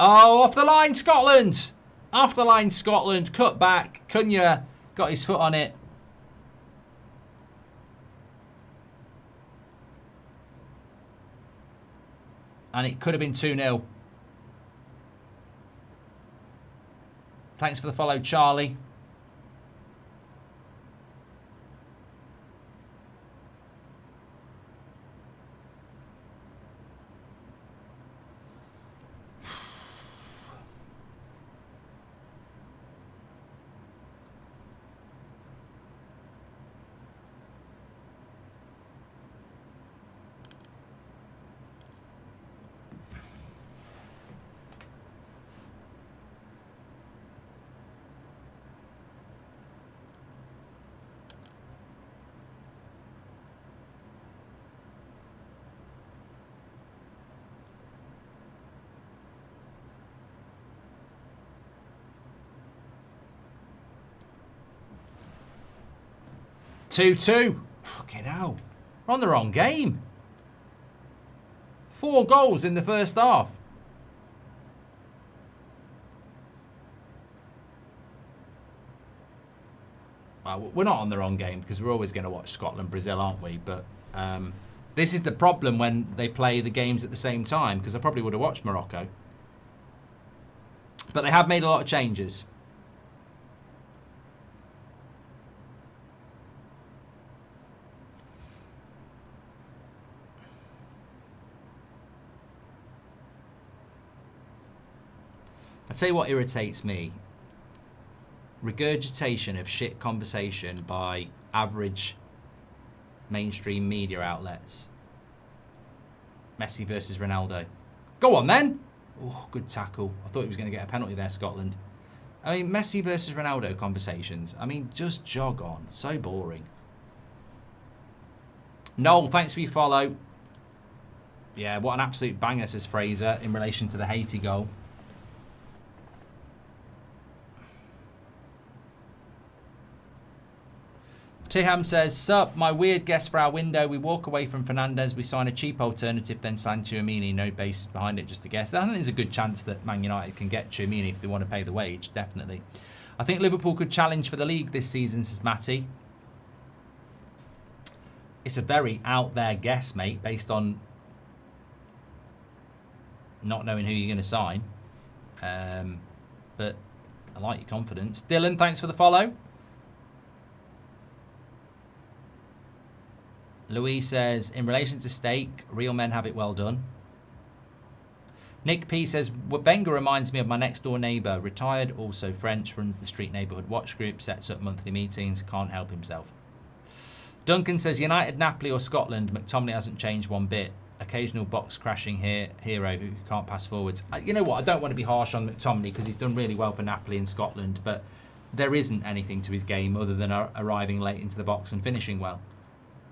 Oh, off the line, Scotland! Off the line, Scotland. Cut back. Cunha got his foot on it. And it could have been 2-0. Thanks for the follow, Charlie. Two. Fucking hell. We're on the wrong game. 4 goals in the first half. Well, we're not on the wrong game because we're always going to watch Scotland, Brazil, aren't we? But this is the problem when they play the games at the same time, because I probably would have watched Morocco. But they have made a lot of changes. I'll tell you what irritates me. Regurgitation of shit conversation by average mainstream media outlets. Messi versus Ronaldo. Go on then. Oh, good tackle. I thought he was going to get a penalty there, Scotland. I mean, Messi versus Ronaldo conversations. I mean, just jog on. So boring. Noel, thanks for your follow. Yeah, what an absolute banger, says Fraser, in relation to the Haiti goal. Tiham says, sup, my weird guess for our window. We walk away from Fernandes. We sign a cheap alternative, then sign Tchouameni. No basis behind it, just a guess. I think there's a good chance that Man United can get Tchouameni if they want to pay the wage, definitely. I think Liverpool could challenge for the league this season, says Matty. It's a very out there guess, mate, based on not knowing who you're going to sign. But I like your confidence. Dylan, thanks for the follow. Louis says, in relation to steak, real men have it well done. Nick P says, Wenger reminds me of my next door neighbour, retired, also French, runs the street neighbourhood watch group, sets up monthly meetings, can't help himself. Duncan says, United, Napoli or Scotland, McTominay hasn't changed one bit. Occasional box crashing hero who can't pass forwards. You know what, I don't want to be harsh on McTominay because he's done really well for Napoli and Scotland, but there isn't anything to his game other than arriving late into the box and finishing well.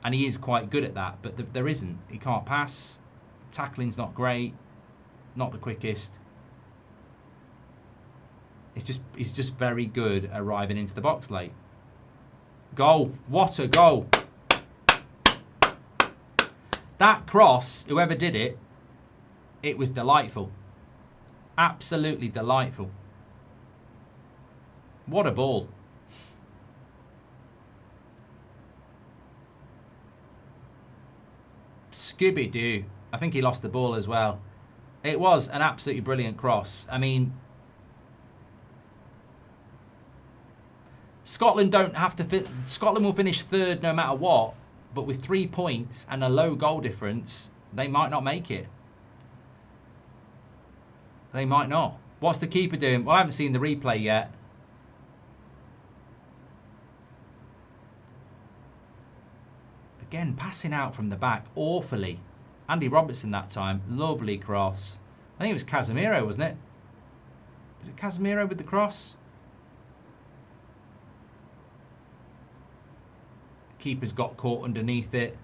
And he is quite good at that, but there isn't. He can't pass. Tackling's not great. Not the quickest. He's just very good at arriving into the box late. Goal. What a goal. That cross, whoever did it, it was delightful. Absolutely delightful. What a ball. Scooby-Doo. I think he lost the ball as well. It was an absolutely brilliant cross. I mean, Scotland don't have to. Scotland will finish third no matter what, but with 3 points and a low goal difference, they might not make it. They might not. What's the keeper doing? Well, I haven't seen the replay yet. Again, passing out from the back awfully. Andy Robertson that time. Lovely cross. I think it was Casemiro, wasn't it? Was it Casemiro with the cross? Keeper's got caught underneath it.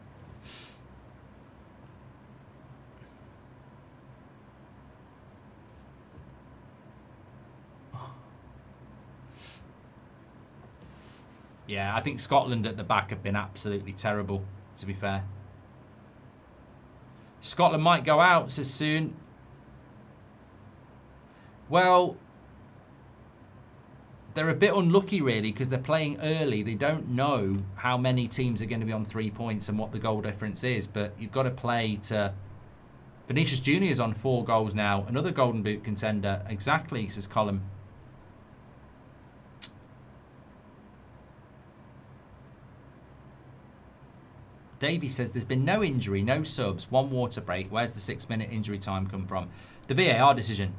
Yeah, I think Scotland at the back have been absolutely terrible, to be fair. Scotland might go out, says Soon. Well, they're a bit unlucky, really, because they're playing early. They don't know how many teams are going to be on 3 points and what the goal difference is, but you've got to play to... Vinicius Junior's on 4 goals now. Another Golden Boot contender. Exactly, says Colin. Davey says there's been no injury, no subs, 1 water break. Where's the 6-minute injury time come from? The VAR decision.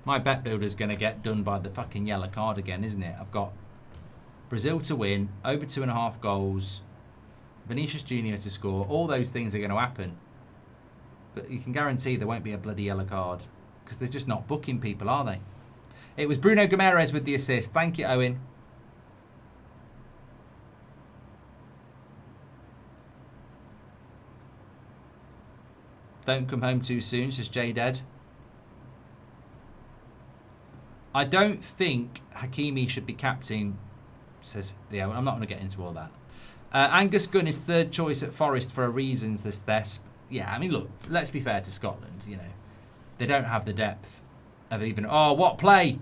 My bet builder's going to get done by the fucking yellow card again, isn't it? I've got Brazil to win, over 2.5 goals, Vinicius Junior to score. All those things are going to happen. But you can guarantee there won't be a bloody yellow card because they're just not booking people, are they? It was Bruno Guimaraes with the assist. Thank you, Owen. Don't come home too soon, says J Dead. I don't think Hakimi should be captain, says, yeah, well, I'm not going to get into all that. Angus Gunn is third choice at Forest for a reason, this Thesp. Yeah, I mean, look, let's be fair to Scotland, you know. They don't have the depth of even... Oh, what play!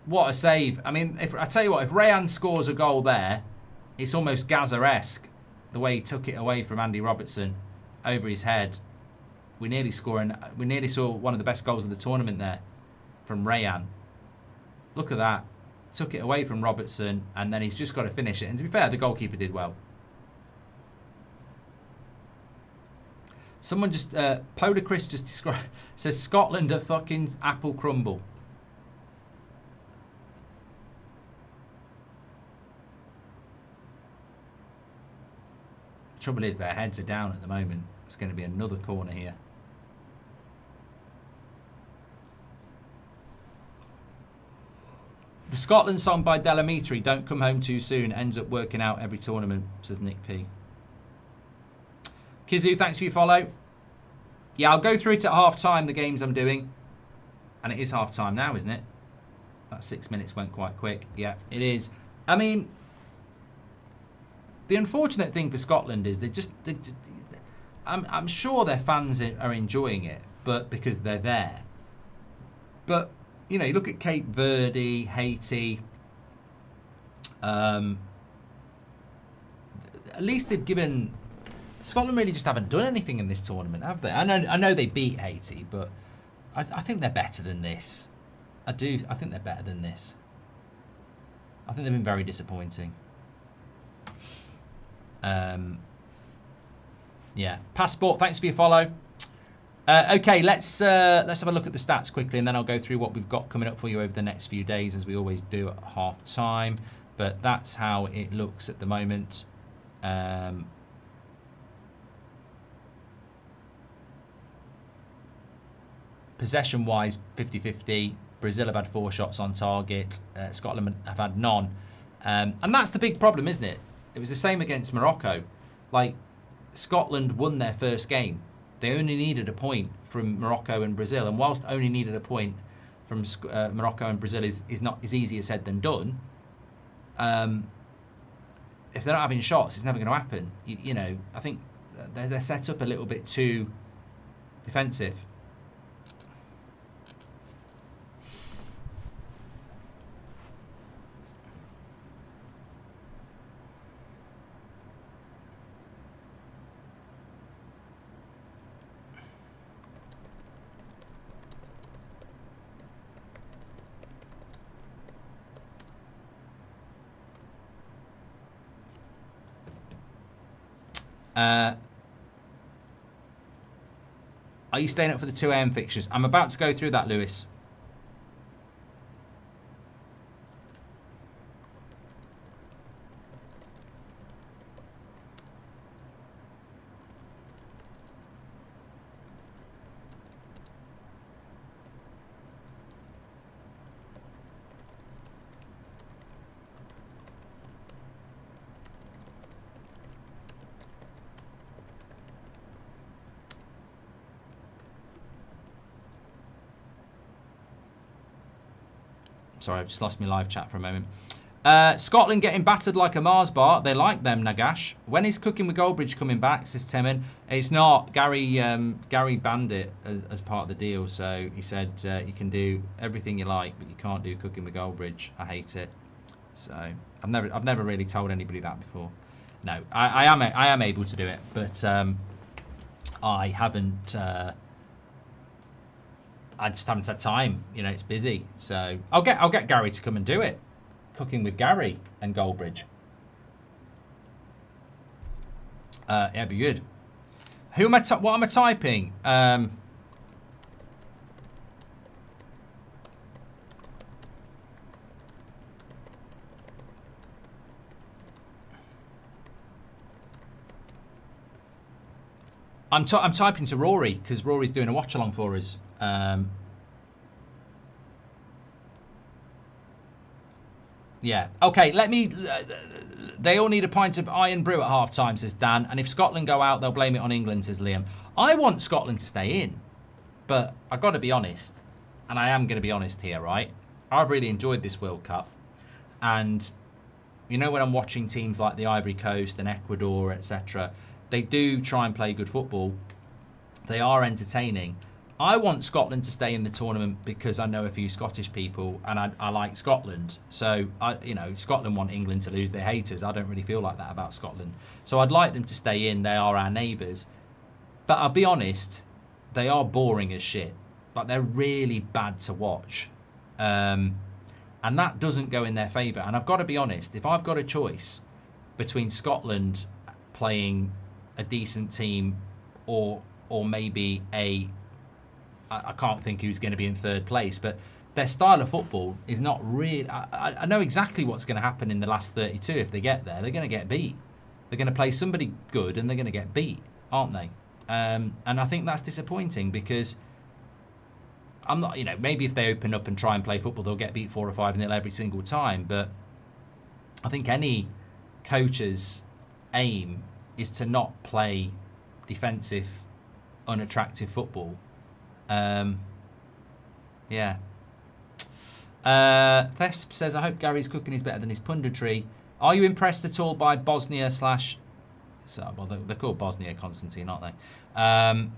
What a save. I mean, if I tell you what, if Rayan scores a goal there, it's almost Gaza-esque, the way he took it away from Andy Robertson over his head. We nearly saw one of the best goals of the tournament there from Rayan. Look at that. Took it away from Robertson, and then he's just got to finish it. And to be fair, the goalkeeper did well. Someone just, Polar Chris just says Scotland at fucking apple crumble. Trouble is, their heads are down at the moment. It's going to be another corner here. The Scotland song by Delamitri, Don't Come Home Too Soon, ends up working out every tournament, says Nick P. Kizu, thanks for your follow. Yeah, I'll go through it at half-time, the games I'm doing. And it is half-time now, isn't it? That 6 minutes went quite quick. Yeah, it is. I mean, the unfortunate thing for Scotland is I'm sure their fans are enjoying it, but because they're there. But, you know, you look at Cape Verde, Haiti. At least they've given... Scotland really just haven't done anything in this tournament, have they? I know they beat Haiti, but I think they're better than this. I think they're better than this. I think they've been very disappointing. Yeah. Passport, thanks for your follow. Okay, let's have a look at the stats quickly, and then I'll go through what we've got coming up for you over the next few days, as we always do at half time. But that's how it looks at the moment. Possession-wise, 50-50. Brazil have had 4 shots on target. Scotland have had none. And that's the big problem, isn't it? It was the same against Morocco. Like, Scotland won their first game. They only needed a point from Morocco and Brazil. And whilst only needed a point from Morocco and Brazil is not as easier said than done, if they're not having shots, it's never going to happen. You know, I think they're set up a little bit too defensive. Are you staying up for the 2 AM fixtures? I'm about to go through that, Lewis. Sorry, I've just lost my live chat for a moment. Scotland getting battered like a Mars bar. They like them, Nagash. When is Cooking with Goldbridge coming back, says Temin? It's not. Gary banned it as part of the deal. So he said you can do everything you like, but you can't do Cooking with Goldbridge. I hate it. So I've never really told anybody that before. No, I am able to do it, but I haven't. I just haven't had time. You know, it's busy. So I'll get Gary to come and do it. Cooking with Gary and Goldbridge. Yeah, it'd be good. Who am I? What am I typing? I'm typing to Rory because Rory's doing a watch along for us. Yeah. Okay, let me... they all need a pint of iron brew at half-time, says Dan. And if Scotland go out, they'll blame it on England, says Liam. I want Scotland to stay in. But I've got to be honest. And I am going to be honest here, right? I've really enjoyed this World Cup. And, you know, when I'm watching teams like the Ivory Coast and Ecuador, etc., they do try and play good football. They are entertaining. I want Scotland to stay in the tournament because I know a few Scottish people and I like Scotland. So, Scotland want England to lose. They're haters. I don't really feel like that about Scotland. So I'd like them to stay in. They are our neighbours. But I'll be honest, they are boring as shit. Like, they're really bad to watch. And that doesn't go in their favour. And I've got to be honest, if I've got a choice between Scotland playing a decent team or maybe I can't think who's going to be in third place, but their style of football is not really... I know exactly what's going to happen in the last 32 if they get there. They're going to get beat. They're going to play somebody good and they're going to get beat, aren't they? And I think that's disappointing because I'm not, maybe if they open up and try and play football, they'll get beat 4 or 5-0 every single time. But I think any coach's aim is to not play defensive, unattractive football. Yeah. Thesp says, I hope Gary's cooking is better than his punditry. Are you impressed at all by Bosnia / well, they're called Bosnia Constantine, aren't they? I'm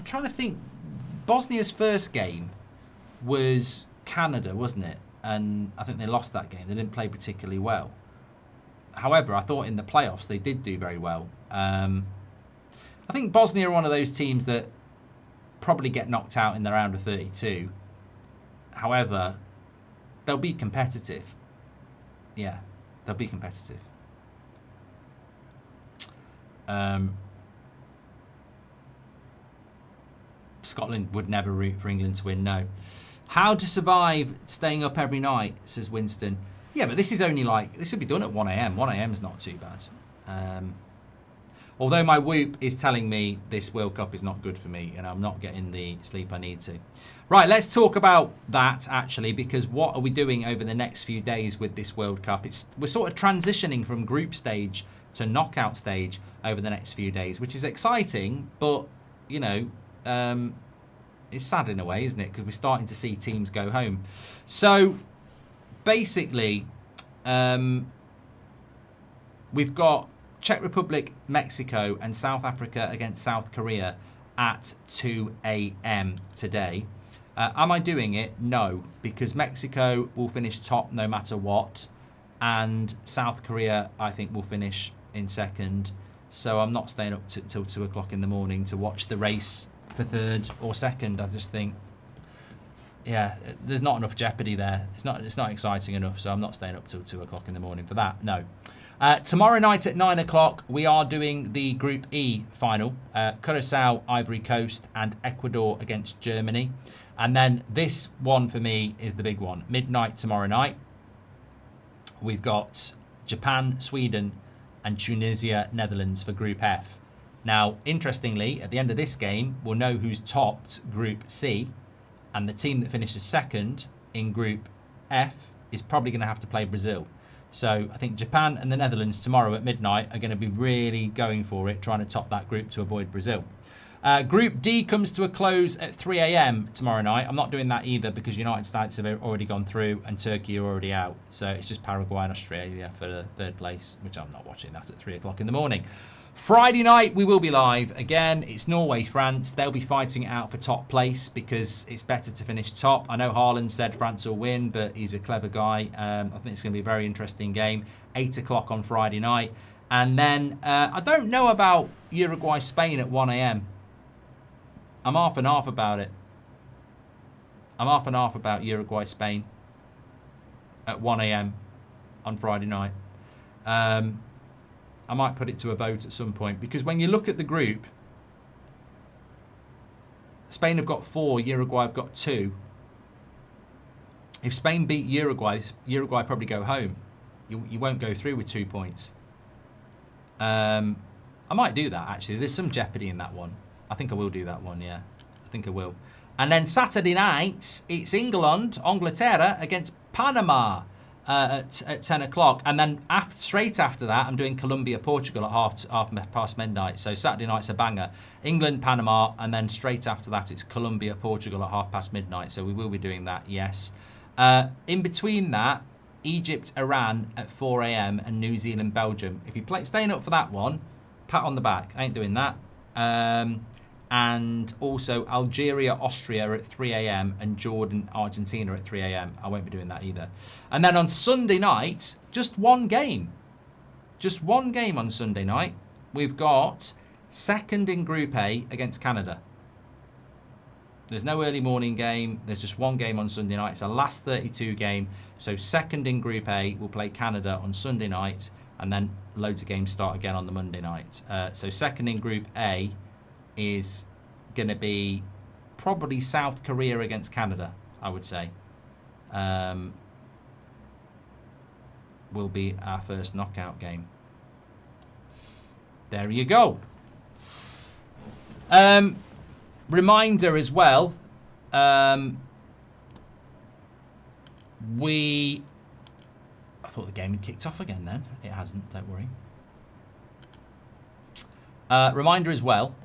trying to think. Bosnia's first game was Canada, wasn't it? And I think they lost that game. They didn't play particularly well. However, I thought in the playoffs they did do very well. I think Bosnia are one of those teams that probably get knocked out in the round of 32. However, they'll be competitive. Yeah, they'll be competitive. Scotland would never root for England to win, no. How to survive staying up every night, says Winston. Yeah, but this is only this will be done at 1 a.m. 1 a.m. is not too bad. Although my Whoop is telling me this World Cup is not good for me and I'm not getting the sleep I need to. Right, let's talk about that actually, because what are we doing over the next few days with this World Cup? We're sort of transitioning from group stage to knockout stage over the next few days, which is exciting, but, it's sad in a way, isn't it? Because we're starting to see teams go home. So, basically, we've got Czech Republic, Mexico, and South Africa against South Korea at 2 a.m. today. Am I doing it? No, because Mexico will finish top no matter what, and South Korea, I think, will finish in second. So I'm not staying up till 2 o'clock in the morning to watch the race for third or second. I just think, yeah, there's not enough jeopardy there. It's not exciting enough, so I'm not staying up till 2 o'clock in the morning for that. No. Tomorrow night at 9 o'clock, we are doing the Group E final. Curacao, Ivory Coast, and Ecuador against Germany. And then this one for me is the big one. Midnight tomorrow night, we've got Japan, Sweden, and Tunisia, Netherlands for Group F. Now, interestingly, at the end of this game, we'll know who's topped Group C, and the team that finishes second in Group F is probably going to have to play Brazil. So I think Japan and the Netherlands tomorrow at midnight are going to be really going for it, trying to top that group to avoid Brazil. Group D comes to a close at 3 a.m. tomorrow night. I'm not doing that either because United States have already gone through and Turkey are already out. So it's just Paraguay and Australia for the third place, which I'm not watching that at 3 o'clock in the morning. Friday night, we will be live. Again, it's Norway, France. They'll be fighting it out for top place because it's better to finish top. I know Haaland said France will win, but he's a clever guy. I think it's going to be a very interesting game. 8 o'clock on Friday night. And then I don't know about Uruguay-Spain at 1 a.m. I'm half and half about it. I'm half and half about Uruguay-Spain at 1 a.m. on Friday night. I might put it to a vote at some point because when you look at the group, Spain have got 4, Uruguay have got 2. If Spain beat Uruguay probably go home. You won't go through with 2 points. I might do that actually. There's some jeopardy in that one. I think I will do that one, yeah. I think I will. And then Saturday night, it's England, Inglaterra against Panama. at 10 o'clock. And then straight after that, I'm doing Colombia-Portugal at half past midnight. So Saturday night's a banger. England, Panama, and then straight after that, it's Colombia-Portugal at half past midnight. So we will be doing that, yes. In between that, Egypt, Iran at 4 a.m. and New Zealand, Belgium. If you're staying up for that one, pat on the back. I ain't doing that. And also Algeria, Austria at 3 a.m. and Jordan, Argentina at 3 a.m. I won't be doing that either. And then on Sunday night, just one game. Just one game on Sunday night. We've got second in Group A against Canada. There's no early morning game. There's just one game on Sunday night. It's a last 32 game. So second in Group A will play Canada on Sunday night. And then loads of games start again on the Monday night. So second in Group A is going to be probably South Korea against Canada, I would say. Will be our first knockout game. There you go. Reminder as well, I thought the game had kicked off again then. It hasn't, don't worry. Reminder as well,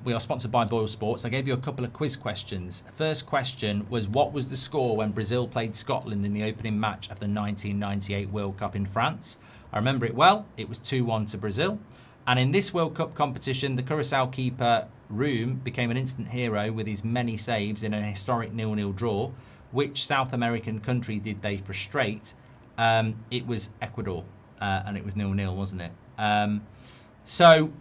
we are sponsored by Boyle Sports. I gave you a couple of quiz questions. First question was, what was the score when Brazil played Scotland in the opening match of the 1998 World Cup in France? I remember it well. It was 2-1 to Brazil. And in this World Cup competition, the Curaçao keeper Room became an instant hero with his many saves in a historic 0-0 draw. Which South American country did they frustrate? It was Ecuador, and it was 0-0, wasn't it? So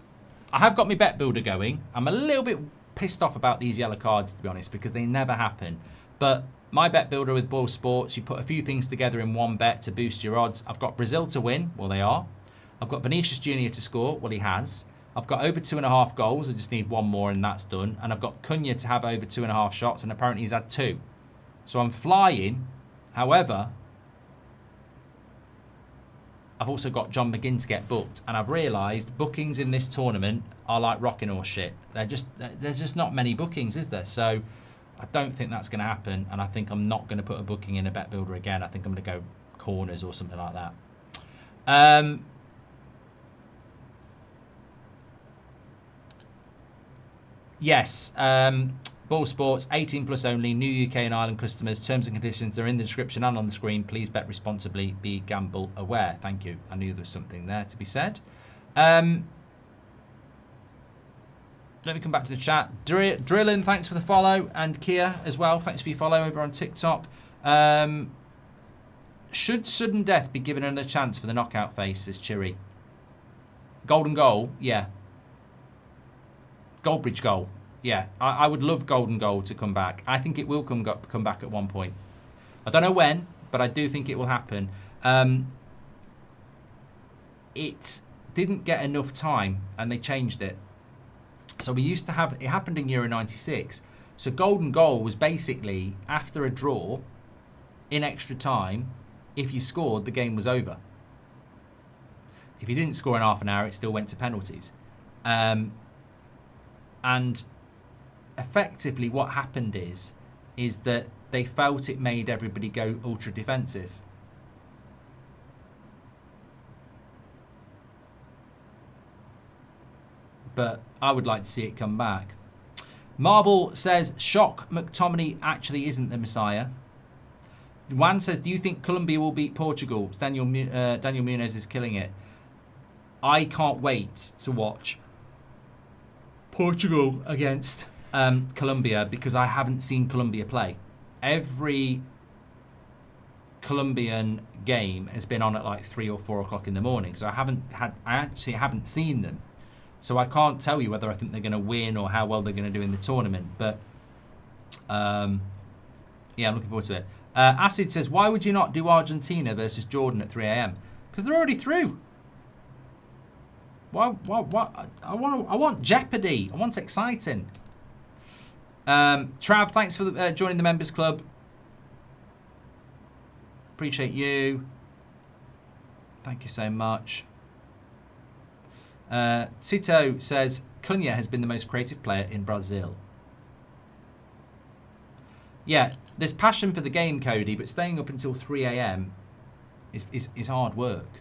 I have got my bet builder going. I'm a little bit pissed off about these yellow cards, to be honest, because they never happen. But my bet builder with Boyle Sports, you put a few things together in one bet to boost your odds. I've got Brazil to win. Well, they are. I've got Vinicius Jr. to score. Well, he has. I've got over 2.5 goals. I just need one more and that's done. And I've got Cunha to have over 2.5 shots, and apparently he's had 2. So I'm flying. However, I've also got John McGinn to get booked. And I've realised bookings in this tournament are like rocking horse shit. There's just not many bookings, is there? So I don't think that's going to happen. And I think I'm not going to put a booking in a bet builder again. I think I'm going to go corners or something like that. Yes, Ball Sports, 18 plus only, new UK and Ireland customers. Terms and conditions are in the description and on the screen. Please bet responsibly, be gamble aware. Thank you. I knew there was something there to be said. Let me come back to the chat. Drillin, thanks for the follow. And Kia as well, thanks for your follow over on TikTok. Should sudden death be given another chance for the knockout phase, says Chiri. Golden goal, yeah. Goldbridge goal. Yeah, I would love golden goal to come back. I think it will come back at one point. I don't know when, but I do think it will happen. It didn't get enough time, and they changed it. So we used to have, it happened in Euro 96. So golden goal was basically after a draw, in extra time, if you scored, the game was over. If you didn't score in half an hour, it still went to penalties. And effectively what happened is that they felt it made everybody go ultra defensive. But I would like to see it come back. Marble says, shock, McTominay actually isn't the Messiah. Juan says, do you think Colombia will beat Portugal? Daniel Munez is killing it. I can't wait to watch Portugal against Colombia, because I haven't seen Colombia play. Every Colombian game has been on at like 3 or 4 o'clock in the morning, so I actually haven't seen them. So I can't tell you whether I think they're going to win or how well they're going to do in the tournament. But yeah, I'm looking forward to it. Acid says, why would you not do Argentina versus Jordan at 3 a.m? Because they're already through. Why? I want jeopardy. I want exciting. Trav, thanks for joining the members club. Appreciate you. Thank you so much. Cito says, Cunha has been the most creative player in Brazil. Yeah, there's passion for the game, Cody, but staying up until 3 a.m. is hard work,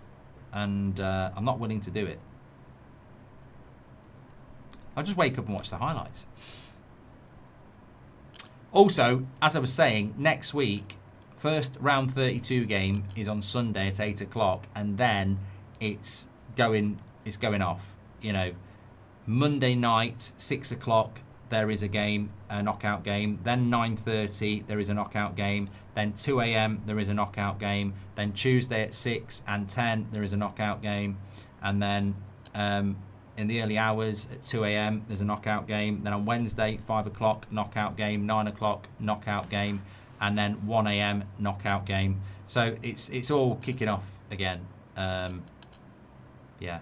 and I'm not willing to do it. I'll just wake up and watch the highlights. Also, as I was saying, next week, first round 32 game is on Sunday at 8 o'clock, and then it's going off. You know, Monday night, 6 o'clock, there is a game, a knockout game. Then 9:30, there is a knockout game. Then 2 a.m, there is a knockout game. Then Tuesday at 6 and 10, there is a knockout game. And then in the early hours at 2 a.m, there's a knockout game. Then on Wednesday, 5 o'clock, knockout game. 9 o'clock, knockout game. And then 1 a.m, knockout game. So it's all kicking off again. Yeah.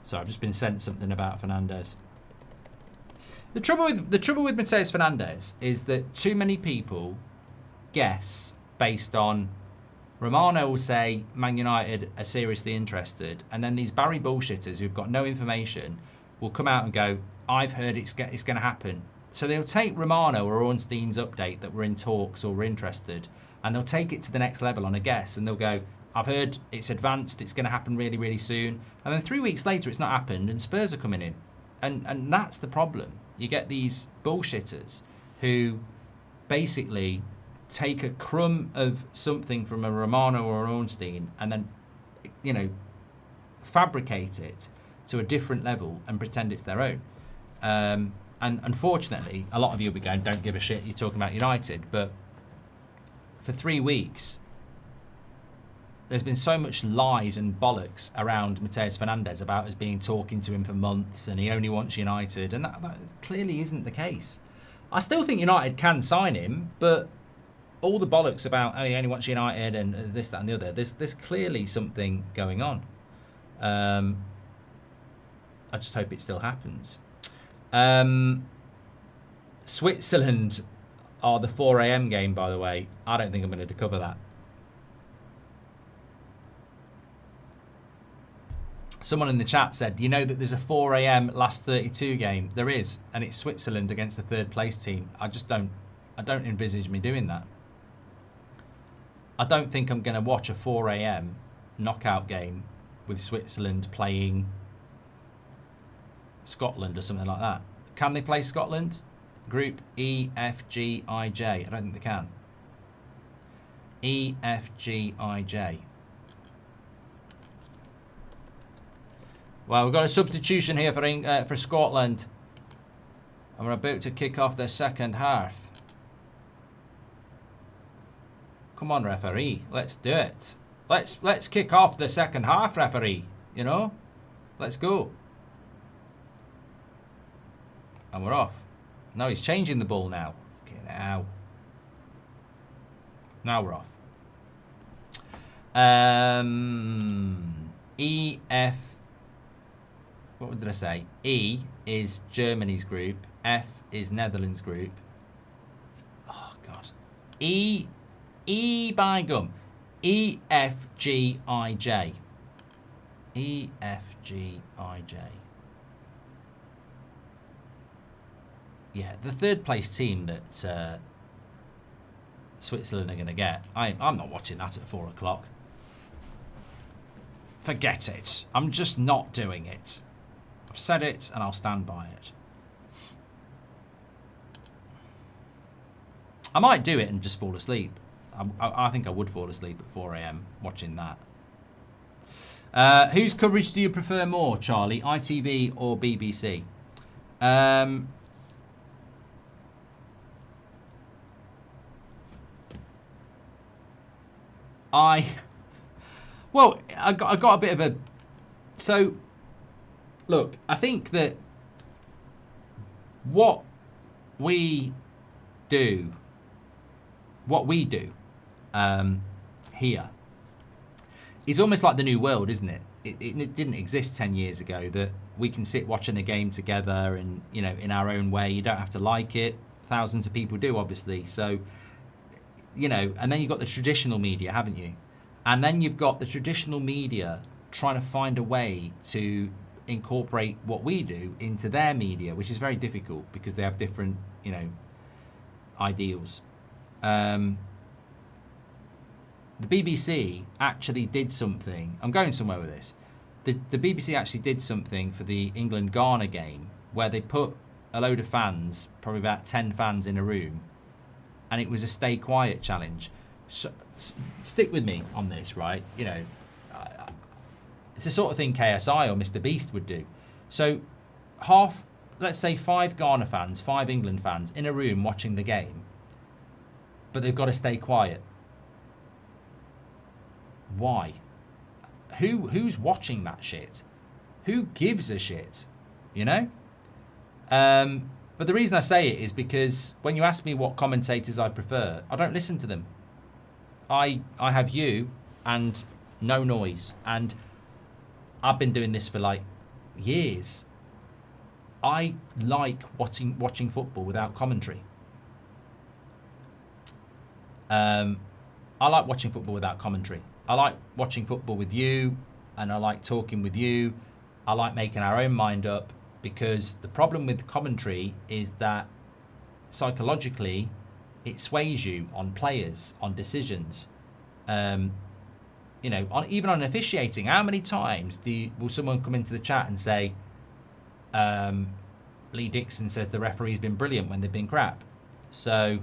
So I've just been sent something about Fernandez. The trouble with Mateus Fernandez is that too many people guess based on Romano will say Man United are seriously interested, and then these Barry bullshitters who've got no information will come out and go, I've heard it's going to happen. So they'll take Romano or Ornstein's update that we're in talks or we're interested, and they'll take it to the next level on a guess, and they'll go, I've heard it's advanced, it's going to happen really, really soon. And then 3 weeks later, it's not happened, and Spurs are coming in. And that's the problem. You get these bullshitters who basically take a crumb of something from a Romano or an Ornstein and then, you know, fabricate it to a different level and pretend it's their own. And unfortunately, a lot of you will be going, don't give a shit, you're talking about United. But for 3 weeks, there's been so much lies and bollocks around Mateus Fernandez about us being talking to him for months and he only wants United, and that clearly isn't the case. I still think United can sign him, but all the bollocks about he only wants United and this, that and the other, there's clearly something going on. I just hope it still happens. Switzerland are the 4 a.m. game, by the way. I don't think I'm going to cover that. Someone in the chat said, you know that there's a 4 a.m. last 32 game. There is, and it's Switzerland against the third place team. I don't envisage me doing that. I don't think I'm going to watch a 4 a.m. knockout game with Switzerland playing Scotland or something like that. Can they play Scotland? Group E, F, G, I, J. I don't think they can. E, F, G, I, J. Well, we've got a substitution here for Scotland, and we're about to kick off the second half. Come on, referee, let's do it. Let's kick off the second half, referee. You know, let's go. And we're off. No, he's changing the ball now. Okay, now we're off. E, F. What did I say? E is Germany's group. F is Netherlands' group. Oh, God. E by gum. E, F, G, I, J. E, F, G, I, J. Yeah, the third place team that Switzerland are going to get. I'm not watching that at 4 o'clock. Forget it. I'm just not doing it. I've said it and I'll stand by it. I might do it and just fall asleep. I think I would fall asleep at 4 a.m. watching that. Whose coverage do you prefer more, Charlie? ITV or BBC? Well, I got a bit of a... So... Look, I think that what we do here is almost like the new world, isn't it? It didn't exist 10 years ago, that we can sit watching a game together and, you know, in our own way. You don't have to like it. Thousands of people do, obviously. So, you know, and then you've got the traditional media, haven't you? And then you've got the traditional media trying to find a way to incorporate what we do into their media, which is very difficult because they have different, you know, ideals. The BBC actually did something. I'm going somewhere with this. The BBC actually did something for the England-Ghana game where they put a load of fans, probably about 10 fans in a room, and it was a stay quiet challenge. So stick with me on this, right? You know, it's the sort of thing KSI or Mr. Beast would do. So let's say 5 Ghana fans, 5 England fans in a room watching the game, but they've got to stay quiet. Why? Who's watching that shit? Who gives a shit? You know? But the reason I say it is because when you ask me what commentators I prefer, I don't listen to them. I have you and no noise. And I've been doing this for like years. I like watching football without commentary. I like watching football without commentary. I like watching football with you, and I like talking with you. I like making our own mind up, because the problem with commentary is that psychologically it sways you on players, on decisions. You know, even on officiating. How many times will someone come into the chat and say, Lee Dixon says the referee's been brilliant when they've been crap? So,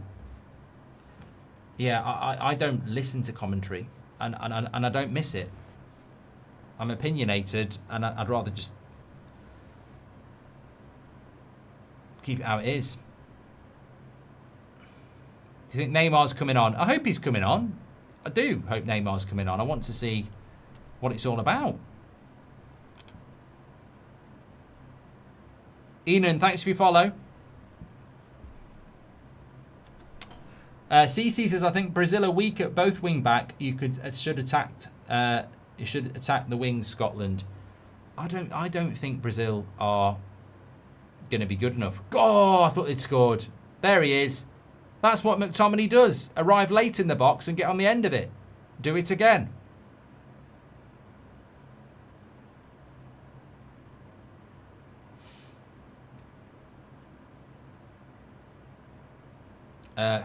yeah, I don't listen to commentary. And I don't miss it. I'm opinionated, and I'd rather just keep it how it is. Do you think Neymar's coming on? I hope he's coming on. I do hope Neymar's coming on. I want to see what it's all about. Enan, thanks for your follow. CC says, I think Brazil are weak at both wing back. You should attack the wings, Scotland. I don't think Brazil are going to be good enough. Oh, I thought they'd scored. There he is. That's what McTominay does. Arrive late in the box and get on the end of it. Do it again.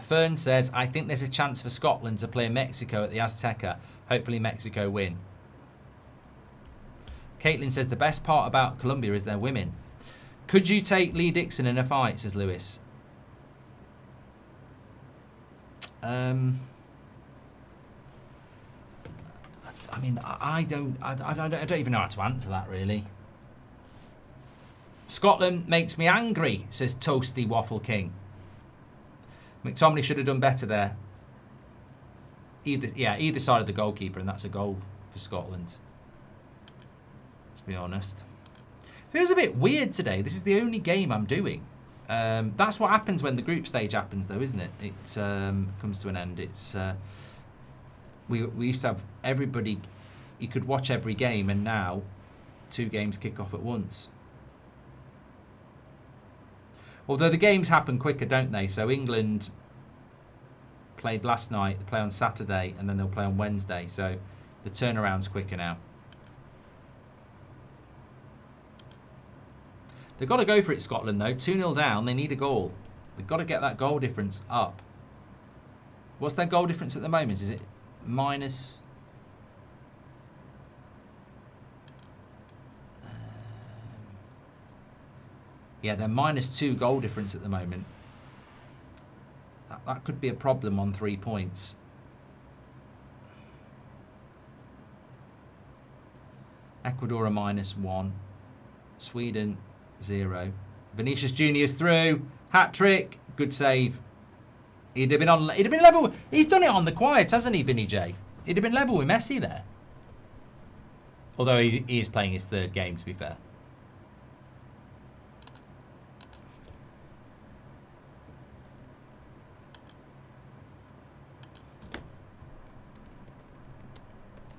Fern says, I think there's a chance for Scotland to play Mexico at the Azteca. Hopefully Mexico win. Caitlin says, the best part about Colombia is their women. Could you take Lee Dixon in a fight, says Lewis? I mean, I don't even know how to answer that, really. Scotland makes me angry, says Toasty Waffle King. McTominay should have done better there. Either side of the goalkeeper, and that's a goal for Scotland. Let's be honest. Feels a bit weird today. This is the only game I'm doing. That's what happens when the group stage happens, though, isn't it? It comes to an end. It's we used to have everybody. You could watch every game, and now 2 games kick off at once. Although the games happen quicker, don't they? So England played last night, they play on Saturday, and then they'll play on Wednesday. So the turnaround's quicker now. They've got to go for it, Scotland, though. 2-0 down, they need a goal. They've got to get that goal difference up. What's their goal difference at the moment? Is it minus... Yeah, they're -2 goal difference at the moment. That could be a problem on 3 points. Ecuador are -1. Sweden 0. Vinicius Junior's through. Hat trick. Good save. He'd have been level. He's done it on the quiet, hasn't he, Vinny J? He'd have been level with Messi there. Although he is playing his 3rd game, to be fair.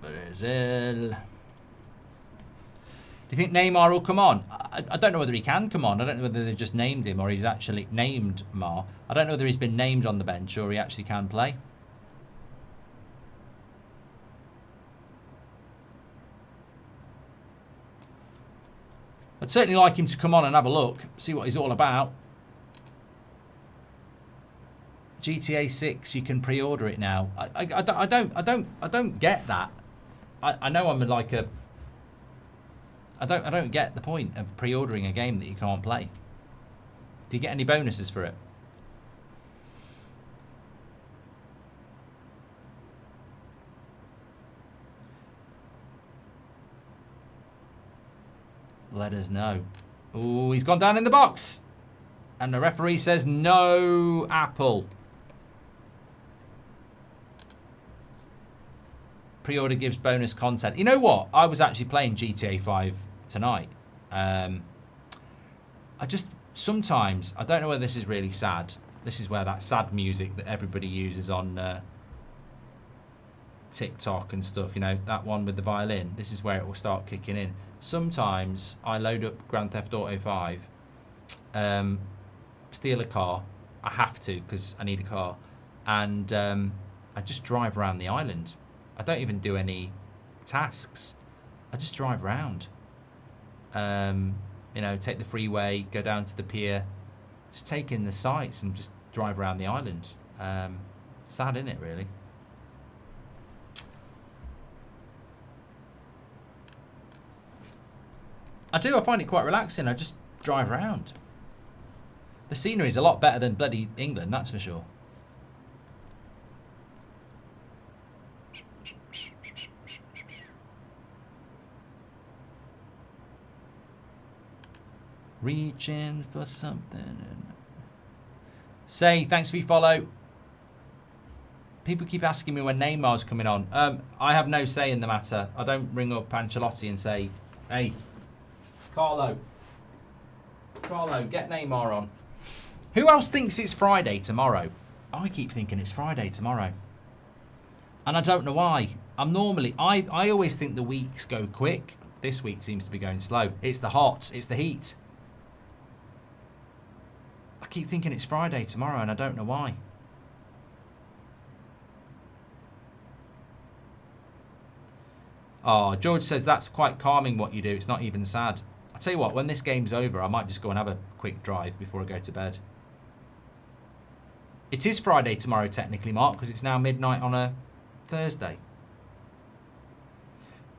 Brazil. Do you think Neymar will come on? I don't know whether he can come on. I don't know whether they've just named him or he's actually named Mar. I don't know whether he's been named on the bench or he actually can play. I'd certainly like him to come on and have a look, see what he's all about. GTA 6, you can pre-order it now. I don't get that. I know I'm like a. I don't get the point of pre-ordering a game that you can't play. Do you get any bonuses for it? Let us know. Oh, he's gone down in the box. And the referee says no apple. Pre-order gives bonus content. You know what? I was actually playing GTA 5 tonight. I just, sometimes, I don't know whether this is really sad. This is where that sad music that everybody uses on TikTok and stuff, you know, that one with the violin. This is where it will start kicking in. Sometimes I load up Grand Theft Auto 5, steal a car. I have to because I need a car. And I just drive around the island. I don't even do any tasks. I just drive around. You know, take the freeway, go down to the pier, just take in the sights and just drive around the island. Sad, isn't it, really? I find it quite relaxing. I just drive around. The scenery is a lot better than bloody England, that's for sure. Reaching for something. Say, thanks for your follow. People keep asking me when Neymar's coming on. I have no say in the matter. I don't ring up Ancelotti and say, hey, Carlo, get Neymar on. Who else thinks it's Friday tomorrow? I keep thinking it's Friday tomorrow. And I don't know why. I always think the weeks go quick. This week seems to be going slow. It's the hot, it's the heat. I keep thinking it's Friday tomorrow and I don't know why. Oh, George says that's quite calming what you do. It's not even sad. I'll tell you what, when this game's over, I might just go and have a quick drive before I go to bed. It is Friday tomorrow, technically, Mark, because it's now midnight on a Thursday.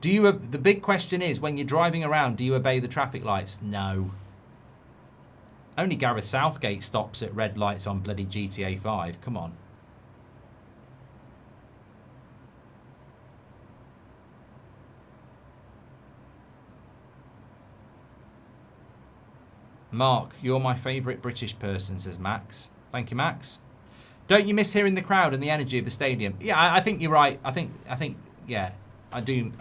The big question is, when you're driving around, do you obey the traffic lights? No. Only Gareth Southgate stops at red lights on bloody GTA 5. Come on. Mark, you're my favourite British person, says Max. Thank you, Max. Don't you miss hearing the crowd and the energy of the stadium? Yeah, I think you're right. I think, yeah, I do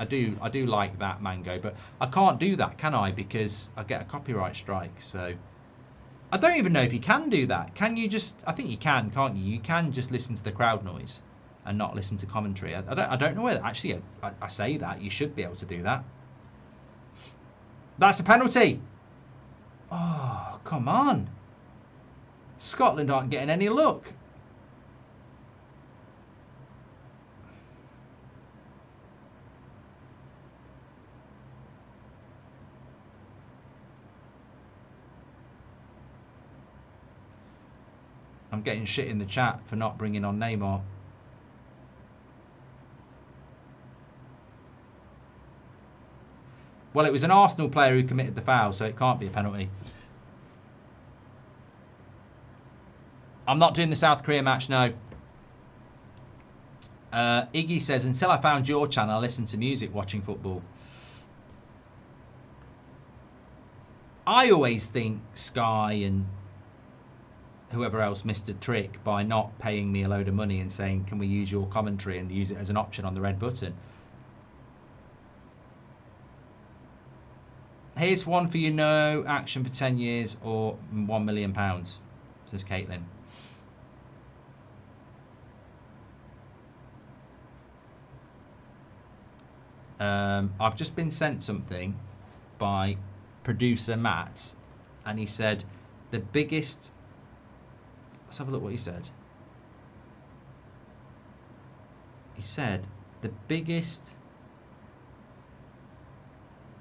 like that, Mango. But I can't do that, can I? Because I get a copyright strike. So I don't even know if you can do that. Can you just? I think you can, can't you? You can just listen to the crowd noise and not listen to commentary. I don't know whether actually I say that you should be able to do that. That's a penalty. Oh, come on. Scotland aren't getting any luck. I'm getting shit in the chat for not bringing on Neymar. Well, it was an Arsenal player who committed the foul, so it can't be a penalty. I'm not doing the South Korea match, no. Iggy says, until I found your channel, I listened to music watching football. I always think Sky and whoever else missed a trick by not paying me a load of money and saying, can we use your commentary and use it as an option on the red button? Here's one for you, no action for 10 years or £1 million, says Caitlin. I've just been sent something by producer Matt, and he said the biggest... Let's have a look what he said. He said the biggest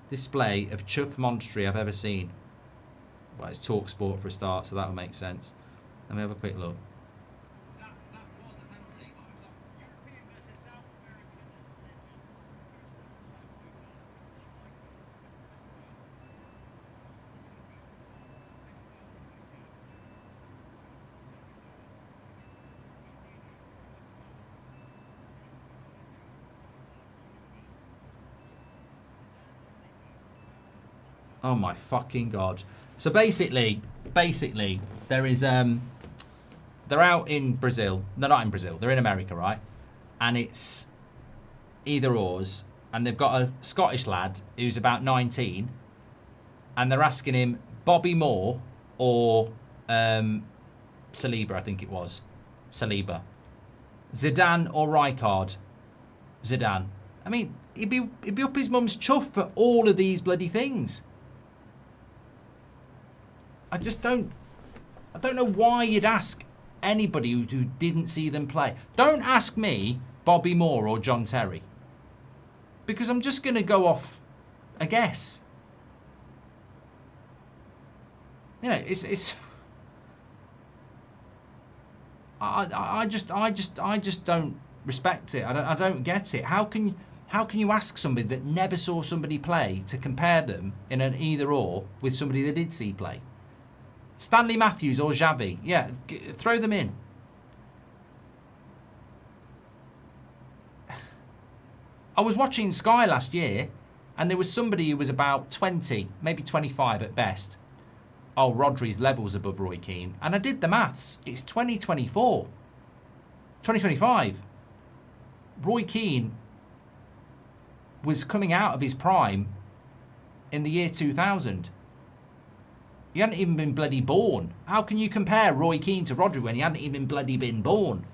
display of chuff monstery I've ever seen. Well, it's Talk Sport for a start, so that'll make sense. Let me have a quick look. That was a penalty, but it was a European versus South American Oh my fucking god. So basically there is they're out in Brazil. They're not in Brazil, they're in America, right? And it's either ors, and they've got a Scottish lad who's about 19, and they're asking him Bobby Moore or Saliba, I think it was. Saliba. Zidane or Rijkaard. Zidane. I mean, he'd be up his mum's chuff for all of these bloody things. I don't know why you'd ask anybody who didn't see them play. Don't ask me Bobby Moore or John Terry, because I'm just going to go off a guess. You know, it's. I just don't respect it. I don't get it. How can you ask somebody that never saw somebody play to compare them in an either or with somebody that did see play? Stanley Matthews or Xavi, yeah, throw them in. I was watching Sky last year, and there was somebody who was about 20, maybe 25 at best. Oh, Rodri's levels above Roy Keane. And I did the maths. It's 2024. 2025. Roy Keane was coming out of his prime in the year 2000. He hadn't even been bloody born. How can you compare Roy Keane to Rodri when he hadn't even bloody been born?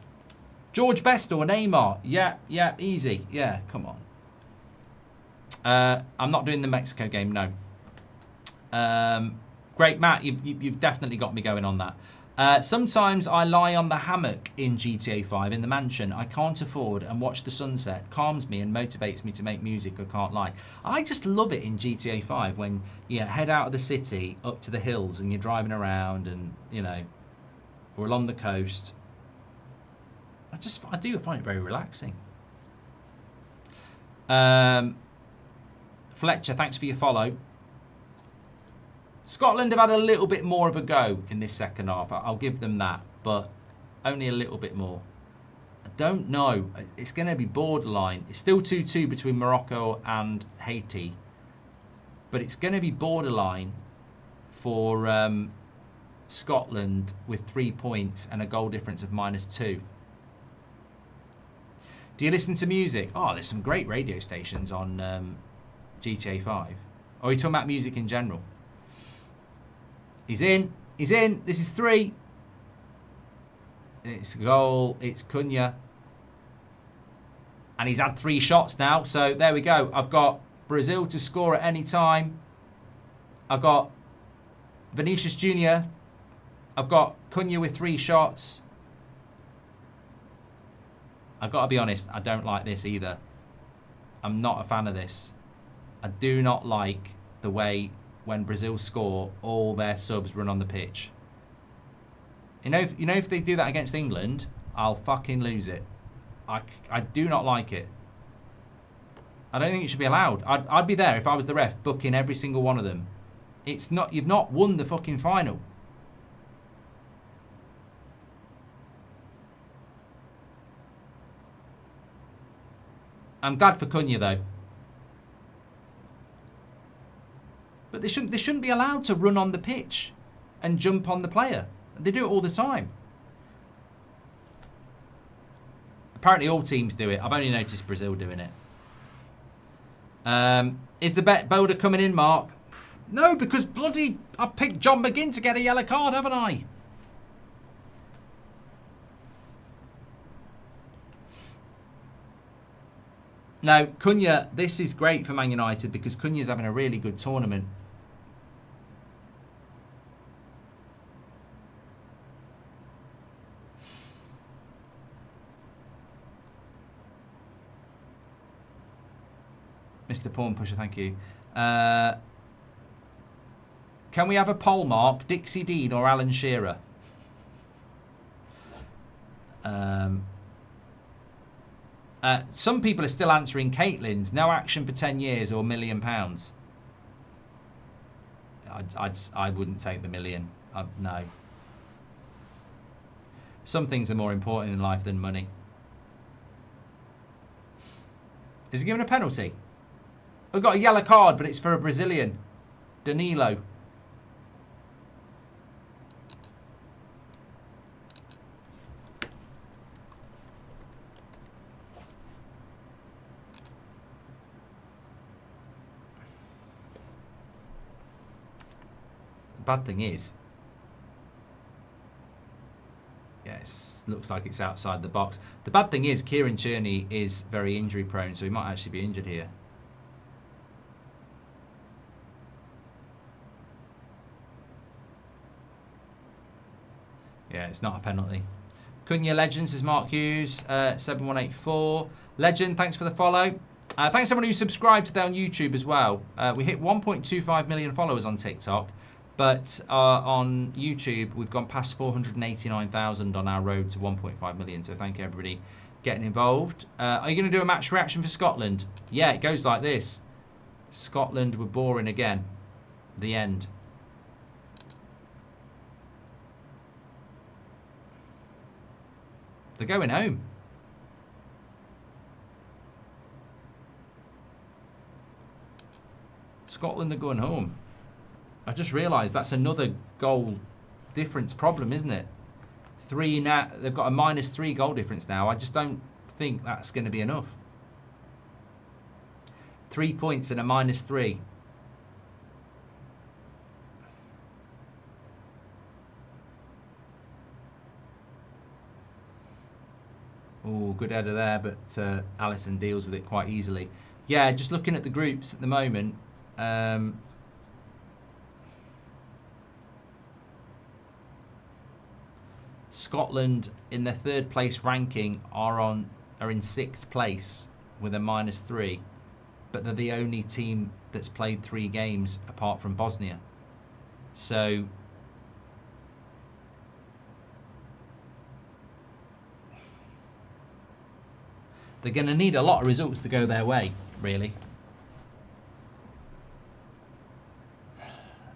George Best or Neymar? Yeah, easy. Yeah, come on. I'm not doing the Mexico game, no. Great, Matt. You've definitely got me going on that. Sometimes I lie on the hammock in GTA 5 in the mansion I can't afford and watch the sunset. Calms me and motivates me to make music, I can't lie. I just love it in GTA 5 when you head out of the city up to the hills and you're driving around and, you know, or along the coast. I do find it very relaxing. Fletcher, thanks for your follow. Scotland have had a little bit more of a go in this second half. I'll give them that, but only a little bit more. I don't know. It's going to be borderline. It's still 2-2 between Morocco and Haiti, but it's going to be borderline for Scotland with 3 points and a goal difference of -2. Do you listen to music? Oh, there's some great radio stations on GTA 5. Or are you talking about music in general? He's in. He's in. This is 3. It's a goal. It's Cunha. And he's had 3 shots now. So there we go. I've got Brazil to score at any time. I've got Vinicius Jr. I've got Cunha with 3 shots. I've got to be honest. I don't like this either. I'm not a fan of this. I do not like the way when Brazil score, all their subs run on the pitch. You know, if they do that against England, I'll fucking lose it. I do not like it. I don't think it should be allowed. I'd be there if I was the ref, booking every single one of them. It's not. You've not won the fucking final. I'm glad for Cunha though. But they shouldn't be allowed to run on the pitch and jump on the player. They do it all the time. Apparently all teams do it. I've only noticed Brazil doing it. Is the bet builder coming in, Mark? No, because bloody I picked John McGinn to get a yellow card, haven't I? Now, Cunha, this is great for Man United because Cunha's having a really good tournament. Mr. Porn Pusher, thank you. Can we have a poll, Mark? Dixie Dean or Alan Shearer? Some people are still answering Caitlin's. No action for 10 years or £1 million. I wouldn't take the million. No. Some things are more important in life than money. Is he given a penalty? We've got a yellow card, but it's for a Brazilian. Danilo. The bad thing is, yeah, it looks like it's outside the box. The bad thing is, Kieran Tierney is very injury prone, so he might actually be injured here. Yeah, it's not a penalty. Cunha Legends is Mark Hughes, 7184. Legend, thanks for the follow. Thanks everyone who subscribed today on YouTube as well. We hit 1.25 million followers on TikTok, but on YouTube we've gone past 489,000 on our road to 1.5 million. So thank you everybody getting involved. Are you going to do a match reaction for Scotland? Yeah, it goes like this. Scotland were boring again. The end. They're going home. Scotland are going home. I just realised that's another goal difference problem, isn't it? Three now. They've got a -3 goal difference now. I just don't think that's going to be enough. 3 points and a -3. Oh, good header there, but Alisson deals with it quite easily. Yeah, just looking at the groups at the moment. Scotland in their 3rd place ranking are in 6th place with a -3, but they're the only team that's played 3 games apart from Bosnia. So they're going to need a lot of results to go their way, really.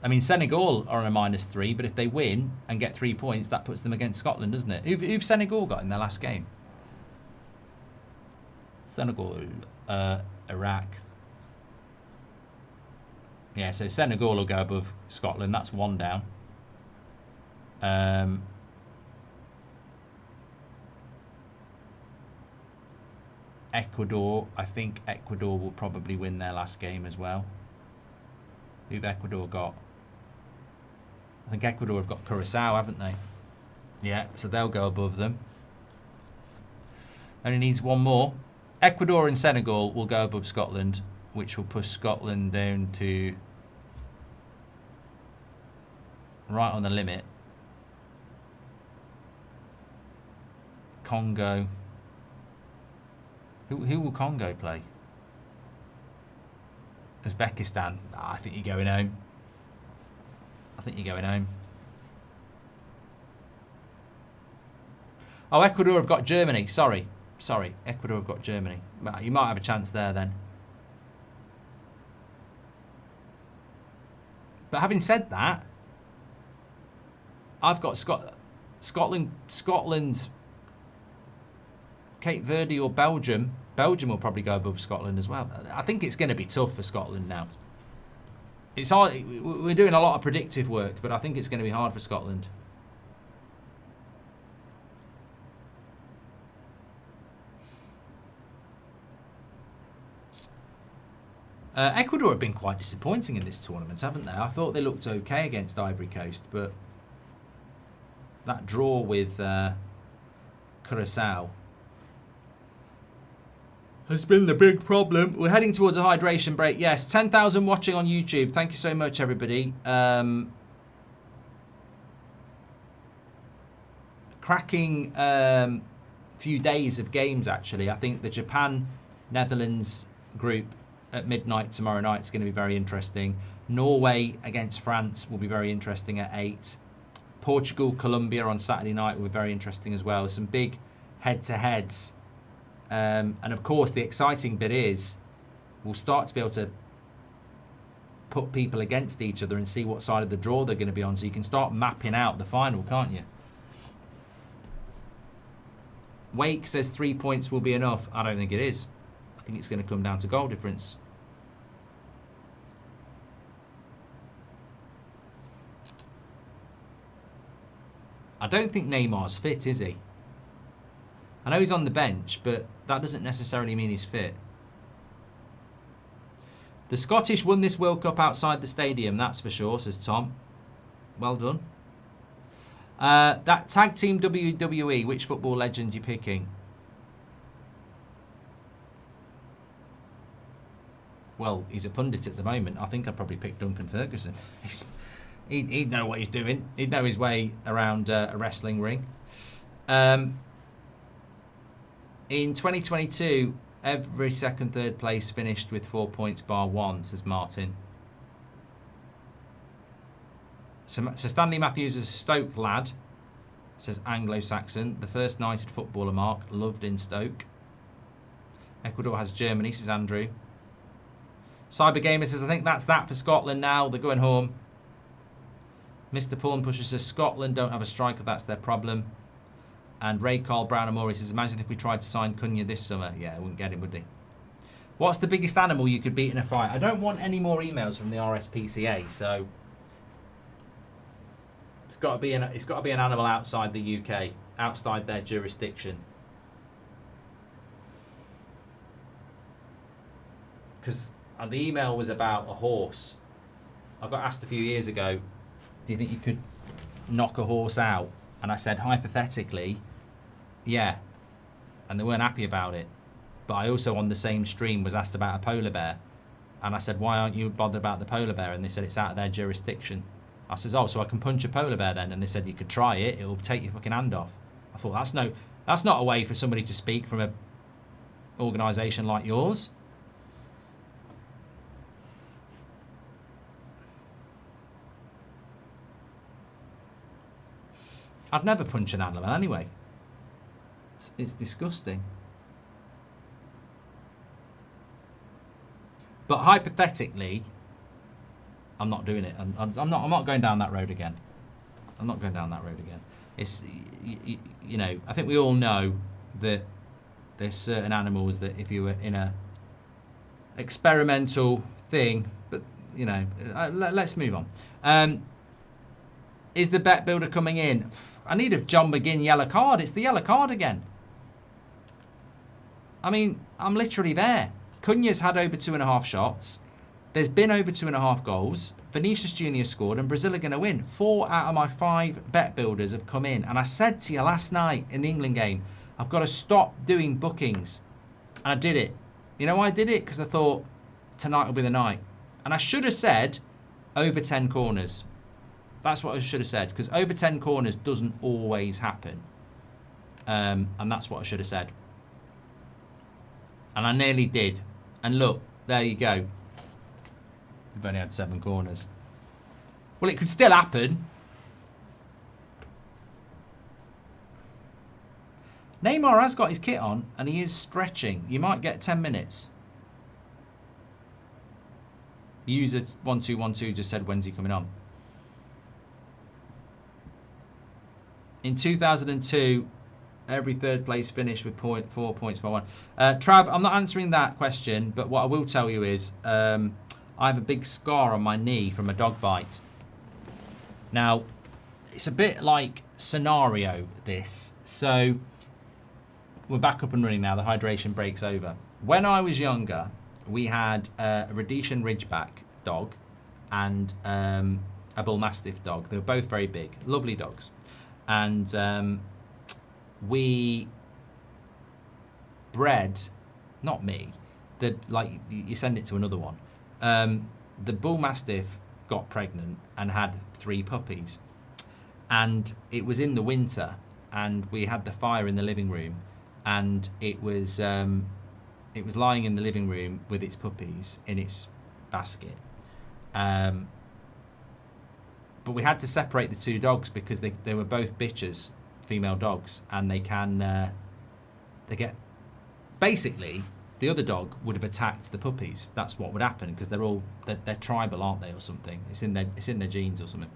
I mean, Senegal are on a -3, but if they win and get 3 points, that puts them against Scotland, doesn't it? Who've Senegal got in their last game? Senegal, Iraq. Yeah, so Senegal will go above Scotland. That's 1 down. Ecuador, I think Ecuador will probably win their last game as well. Who've Ecuador got? I think Ecuador have got Curacao, haven't they? Yeah, so they'll go above them. Only needs 1 more. Ecuador and Senegal will go above Scotland, which will push Scotland down to right on the limit. Congo. Who will Congo play? Uzbekistan. I think you're going home. I think you're going home. Oh, Ecuador have got Germany. Sorry. Ecuador have got Germany. You might have a chance there then. But having said that, I've got Scotland, Cape Verde or Belgium. Belgium will probably go above Scotland as well. I think it's going to be tough for Scotland now. It's hard. We're doing a lot of predictive work, but I think it's going to be hard for Scotland. Ecuador have been quite disappointing in this tournament, haven't they? I thought they looked okay against Ivory Coast, but that draw with Curacao. has been the big problem. We're heading towards a hydration break. Yes, 10,000 watching on YouTube. Thank you so much, everybody. Cracking few days of games, actually. I think the Japan-Netherlands group at midnight tomorrow night is going to be very interesting. Norway against France will be very interesting at 8. Portugal-Colombia on Saturday night will be very interesting as well. Some big head-to-heads. And of course, the exciting bit is we'll start to be able to put people against each other and see what side of the draw they're going to be on. So you can start mapping out the final, can't you? Wake says 3 points will be enough. I don't think it is. I think it's going to come down to goal difference. I don't think Neymar's fit, is he? I know he's on the bench, but that doesn't necessarily mean he's fit. The Scottish won this World Cup outside the stadium, that's for sure, says Tom. Well done. That tag team WWE, which football legend are you picking? Well, he's a pundit at the moment. I think I'd probably pick Duncan Ferguson. He'd know what he's doing. He'd know his way around a wrestling ring. In 2022, every second, third place finished with 4 points bar 1, says Martin. So Stanley Matthews is a Stoke lad, says Anglo-Saxon. The first knighted footballer, Mark, loved in Stoke. Ecuador has Germany, says Andrew. Cybergamer says, I think that's that for Scotland now. They're going home. Mr. Pawn Pusher says, Scotland don't have a striker, that's their problem. And Ray Carl Brown Amore says, imagine if we tried to sign Cunha this summer. Yeah, I wouldn't get him, would he? What's the biggest animal you could beat in a fight? I don't want any more emails from the RSPCA, so it's got to be an animal outside the UK, outside their jurisdiction. Because the email was about a horse. I got asked a few years ago, do you think you could knock a horse out? And I said, hypothetically, yeah. And they weren't happy about it. But I also, on the same stream, was asked about a polar bear. And I said, why aren't you bothered about the polar bear? And they said, it's out of their jurisdiction. I said, oh, so I can punch a polar bear then? And they said, you could try it. It'll take your fucking hand off. I thought, that's not a way for somebody to speak from an organisation like yours. I'd never punch an animal anyway. It's disgusting. But hypothetically, I'm not doing it. I'm not going down that road again. I'm not going down that road again. It's you know, I think we all know that there's certain animals that if you were in a experimental thing, but you know, let's move on. Is the bet builder coming in? I need a John McGinn yellow card. It's the yellow card again. I mean, I'm literally there. Cunha's had over 2.5 shots. There's been over 2.5 goals. Vinicius Junior scored and Brazil are going to win. 4 out of my 5 bet builders have come in. And I said to you last night in the England game, I've got to stop doing bookings. And I did it. You know why I did it? Because I thought tonight will be the night. And I should have said over 10 corners. That's what I should have said, because over 10 corners doesn't always happen. And that's what I should have said. And I nearly did. And look, there you go. We've only had 7 corners. Well, it could still happen. Neymar has got his kit on, and he is stretching. You might get 10 minutes. User 1212 just said, when's he coming on? In 2002, every third place finished with 4 points by 1. Trav, I'm not answering that question, but what I will tell you is I have a big scar on my knee from a dog bite. Now, it's a bit like scenario, this. So, we're back up and running now. The hydration break's over. When I was younger, we had a Rhodesian Ridgeback dog and a Bull Mastiff dog. They were both very big, lovely dogs. And we bred, not me. You send it to another one. The bull mastiff got pregnant and had 3 puppies, and it was in the winter, and we had the fire in the living room, and it was lying in the living room with its puppies in its basket. But we had to separate the 2 dogs because they were both bitches, female dogs, and they get basically. The other dog would have attacked the puppies. That's what would happen because they're tribal, aren't they, or something? It's in their genes or something.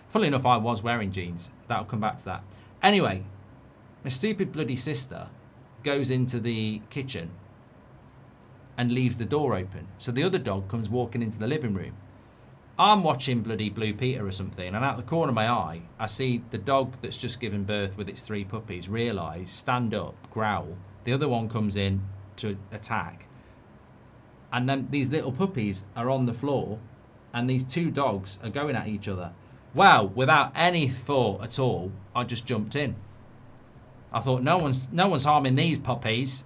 Funnily enough, I was wearing jeans. That'll come back to that. Anyway, my stupid bloody sister goes into the kitchen and leaves the door open. So the other dog comes walking into the living room. I'm watching bloody Blue Peter or something, and out the corner of my eye, I see the dog that's just given birth with its 3 puppies realise, stand up, growl. The other one comes in to attack, and then these little puppies are on the floor, and these 2 dogs are going at each other. Well, without any thought at all, I just jumped in. I thought no one's harming these puppies,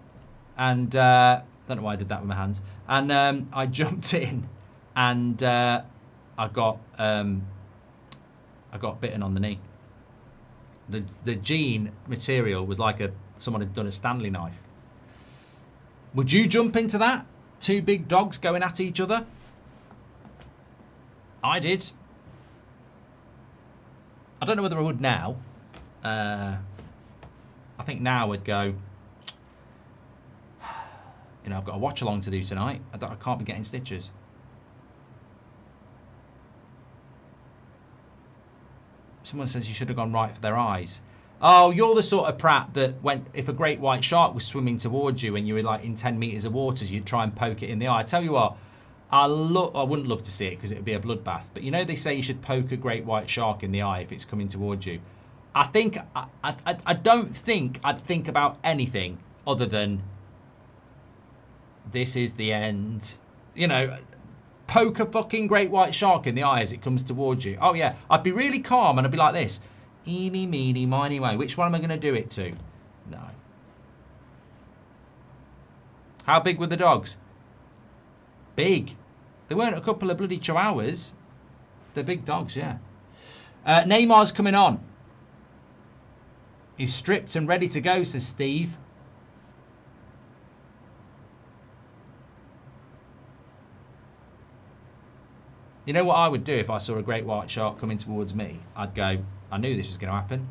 and don't know why I did that with my hands. And I jumped in, and I got bitten on the knee. The jean material was like someone had done a Stanley knife. Would you jump into that? 2 big dogs going at each other? I did. I don't know whether I would now. I think now I'd go, I've got a watch-along to do tonight. I can't be getting stitches. Someone says you should have gone right for their eyes. Oh, you're the sort of prat that if a great white shark was swimming towards you and you were like in 10 metres of waters, you'd try and poke it in the eye. I tell you what, I wouldn't love to see it because it would be a bloodbath. But they say you should poke a great white shark in the eye if it's coming towards you. I don't think I'd think about anything other than this is the end. Poke a fucking great white shark in the eye as it comes towards you. Oh yeah, I'd be really calm and I'd be like this. Eeny, meeny, miny, mo. Which one am I going to do it to? No. How big were the dogs? Big. They weren't a couple of bloody chihuahuas. They're big dogs, yeah. Neymar's coming on. He's stripped and ready to go, says Steve. You know what I would do if I saw a great white shark coming towards me? I'd go, I knew this was going to happen.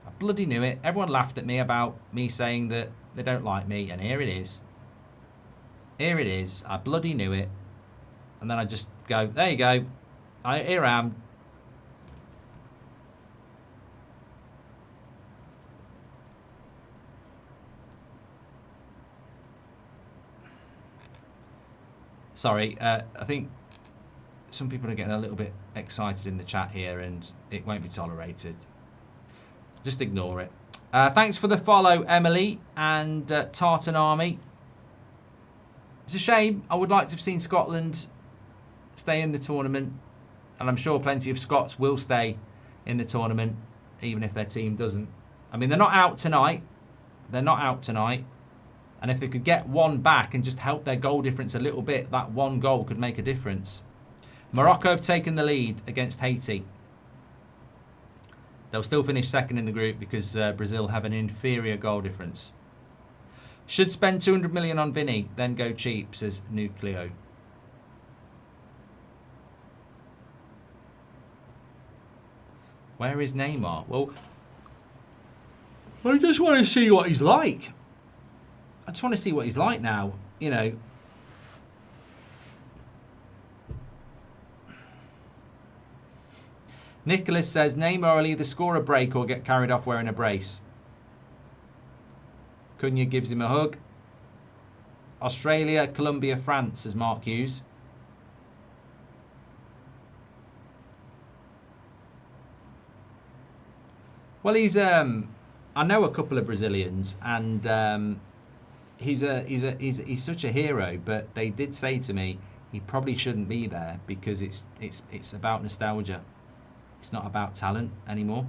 I bloody knew it. Everyone laughed at me about me saying that they don't like me, and here it is. Here it is. I bloody knew it. And then I just go, there you go. Here I am. Sorry, I think some people are getting a little bit excited in the chat here and it won't be tolerated. Just ignore it. Thanks for the follow, Emily and Tartan Army. It's a shame. I would like to have seen Scotland stay in the tournament, and I'm sure plenty of Scots will stay in the tournament, even if their team doesn't. I mean, they're not out tonight. They're not out tonight. And if they could get one back and just help their goal difference a little bit, that one goal could make a difference. Morocco have taken the lead against Haiti. They'll still finish second in the group because Brazil have an inferior goal difference. Should spend 200 million on Vinny, then go cheap, says Nucleo. Where is Neymar? Well, I just want to see what he's like. I just want to see what he's like now, Nicholas says Neymar will either score a break or get carried off wearing a brace. Cunha gives him a hug. Australia, Colombia, France, says Mark Hughes. Well, he's I know a couple of Brazilians, and he's such a hero. But they did say to me he probably shouldn't be there because it's about nostalgia. It's not about talent anymore.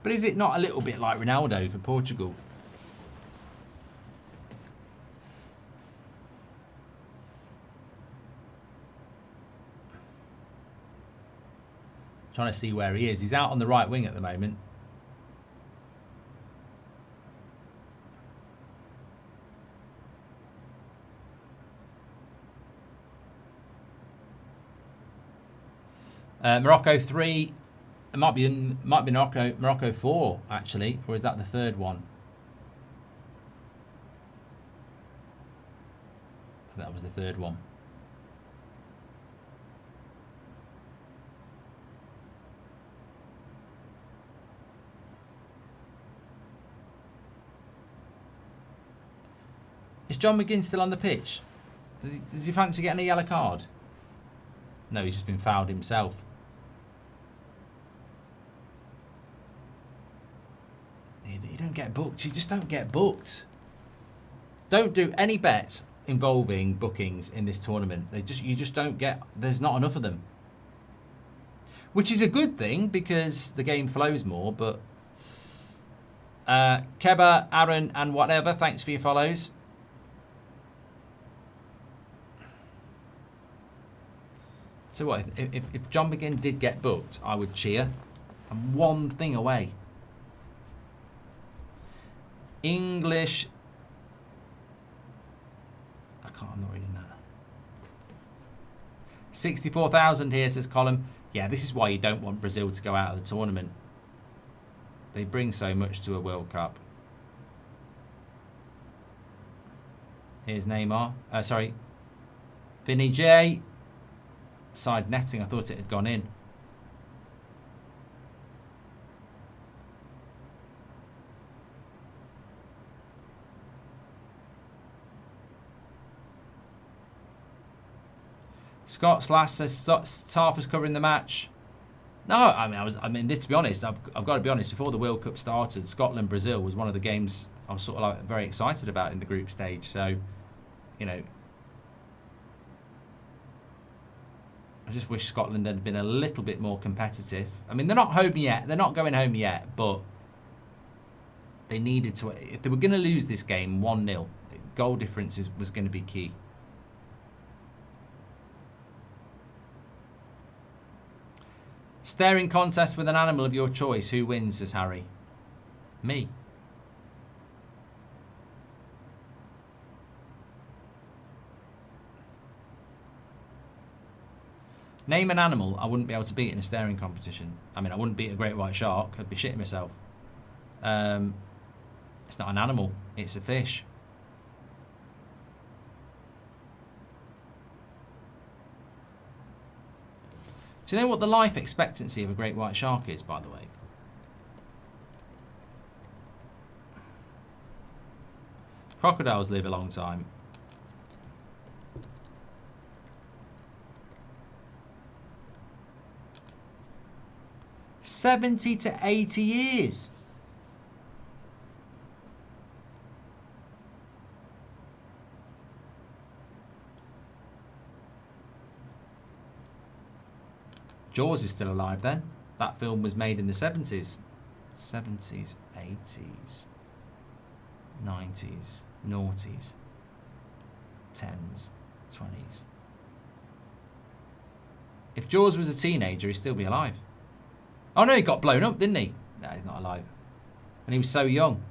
But is it not a little bit like Ronaldo for Portugal? Trying to see where he is. He's out on the right wing at the moment. Morocco 3. It might be Morocco 4 actually, or is that the third one? That was the third one. Is John McGinn still on the pitch? Does he fancy getting a yellow card? No, he's just been fouled himself. You don't get booked. You just don't get booked. Don't do any bets involving bookings in this tournament. You just don't get. There's not enough of them, which is a good thing because the game flows more. But Keba, Aaron, and whatever. Thanks for your follows. So what? If John McGinn did get booked, I would cheer. I'm one thing away. English. I'm not reading that. 64,000 here, says Colin. Yeah, this is why you don't want Brazil to go out of the tournament. They bring so much to a World Cup. Here's Neymar. Sorry. Vinny J. Side netting. I thought it had gone in. Scott's last says Tarf was covering the match. No, I mean, to be honest, I've got to be honest. Before the World Cup started, Scotland Brazil was one of the games I was sort of like very excited about in the group stage. So, you know, I just wish Scotland had been a little bit more competitive. I mean, they're not home yet. They're not going home yet, but they needed to. If they were going to lose this game 1-0, goal difference was going to be key. Staring contest with an animal of your choice. Who wins, says Harry? Me. Name an animal I wouldn't be able to beat in a staring competition. I mean, I wouldn't beat a great white shark. I'd be shitting myself. It's not an animal. It's a fish. Do you know what the life expectancy of a great white shark is, by the way? Crocodiles live a long time. $70 to 80 years. Jaws is still alive then. That film was made in the 70s. 70s, 80s, 90s, noughties, 10s, 20s. If Jaws was a teenager, he'd still be alive. Oh no, he got blown up, didn't he? No, he's not alive. And he was so young.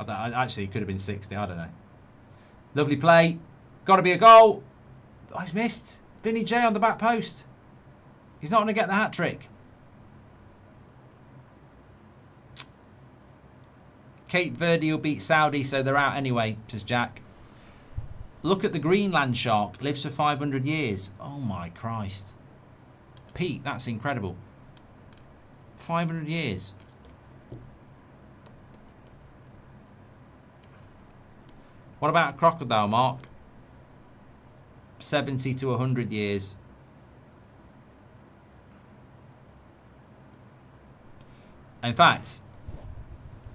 Actually, he could have been 60, I don't know. Lovely play. Got to be a goal. Oh, he's missed. Vinny J on the back post. He's not going to get the hat-trick. Cape Verde will beat Saudi, so they're out anyway, says Jack. Look at the Greenland shark. Lives for 500 years. Oh, my Christ. Pete, that's incredible. 500 years. What about a crocodile, Mark? 70 to 100 years. In fact,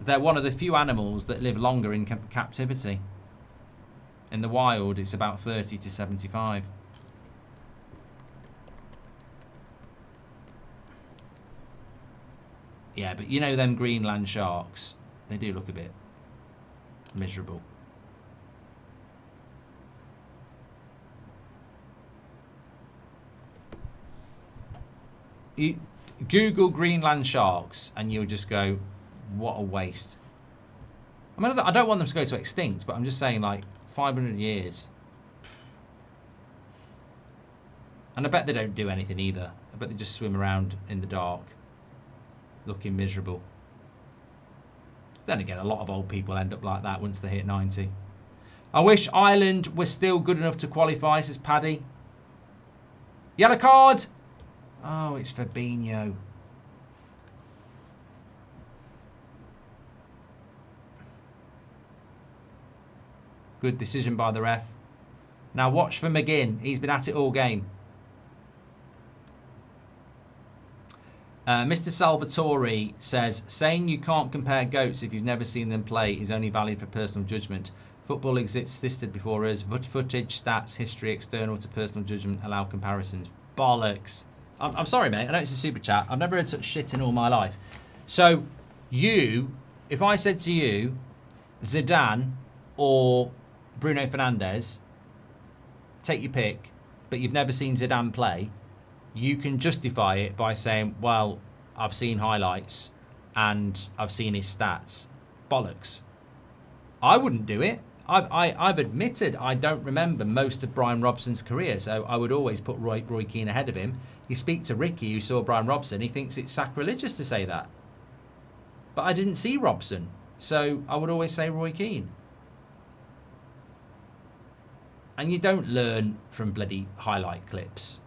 they're one of the few animals that live longer in captivity. In the wild, it's about 30 to 75. Yeah, but you know them Greenland sharks, they do look a bit miserable. Google Greenland sharks, and you'll just go, what a waste. I mean, I don't want them to go to extinct, but I'm just saying, like, 500 years. And I bet they don't do anything either. I bet they just swim around in the dark, looking miserable. Then again, a lot of old people end up like that once they hit 90. I wish Ireland was still good enough to qualify, says Paddy. Yellow card! Oh, it's Fabinho. Good decision by the ref. Now watch for McGinn. He's been at it all game. Mr. Salvatore says, saying you can't compare goats if you've never seen them play is only valid for personal judgment. Football existed before us. Footage, stats, history, external to personal judgment allow comparisons. Bollocks. I'm sorry, mate. I know it's a super chat. I've never heard such shit in all my life. So, if I said to you, Zidane or Bruno Fernandes, take your pick, but you've never seen Zidane play, you can justify it by saying, well, I've seen highlights and I've seen his stats. Bollocks. I wouldn't do it. I've admitted I don't remember most of Brian Robson's career, so I would always put Roy Keane ahead of him. You speak to Ricky, who saw Brian Robson, he thinks it's sacrilegious to say that. But I didn't see Robson, so I would always say Roy Keane. And you don't learn from bloody highlight clips.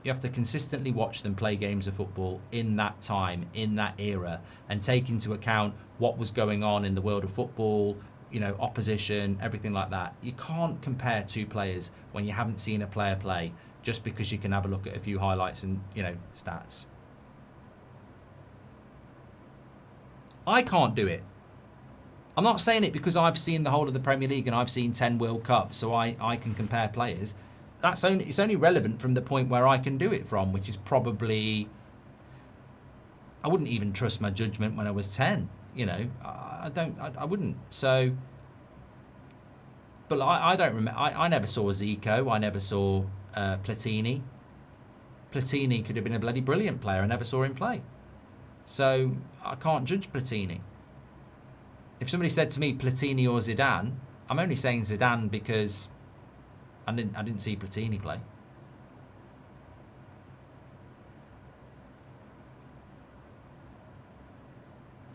You have to consistently watch them play games of football in that time, in that era, and take into account what was going on in the world of football, you know, opposition, everything like that. You can't compare two players when you haven't seen a player play just because you can have a look at a few highlights and, you know, stats. I can't do it. I'm not saying it because I've seen the whole of the Premier League and I've seen 10 World Cups, so I can compare players. It's only relevant from the point where I can do it from, which is probably, I wouldn't even trust my judgment when I was 10. You know, I wouldn't. So, but I don't remember. I never saw Zico. I never saw Platini. Platini could have been a bloody brilliant player. I never saw him play. So I can't judge Platini. If somebody said to me Platini or Zidane, I'm only saying Zidane because I didn't see Platini play.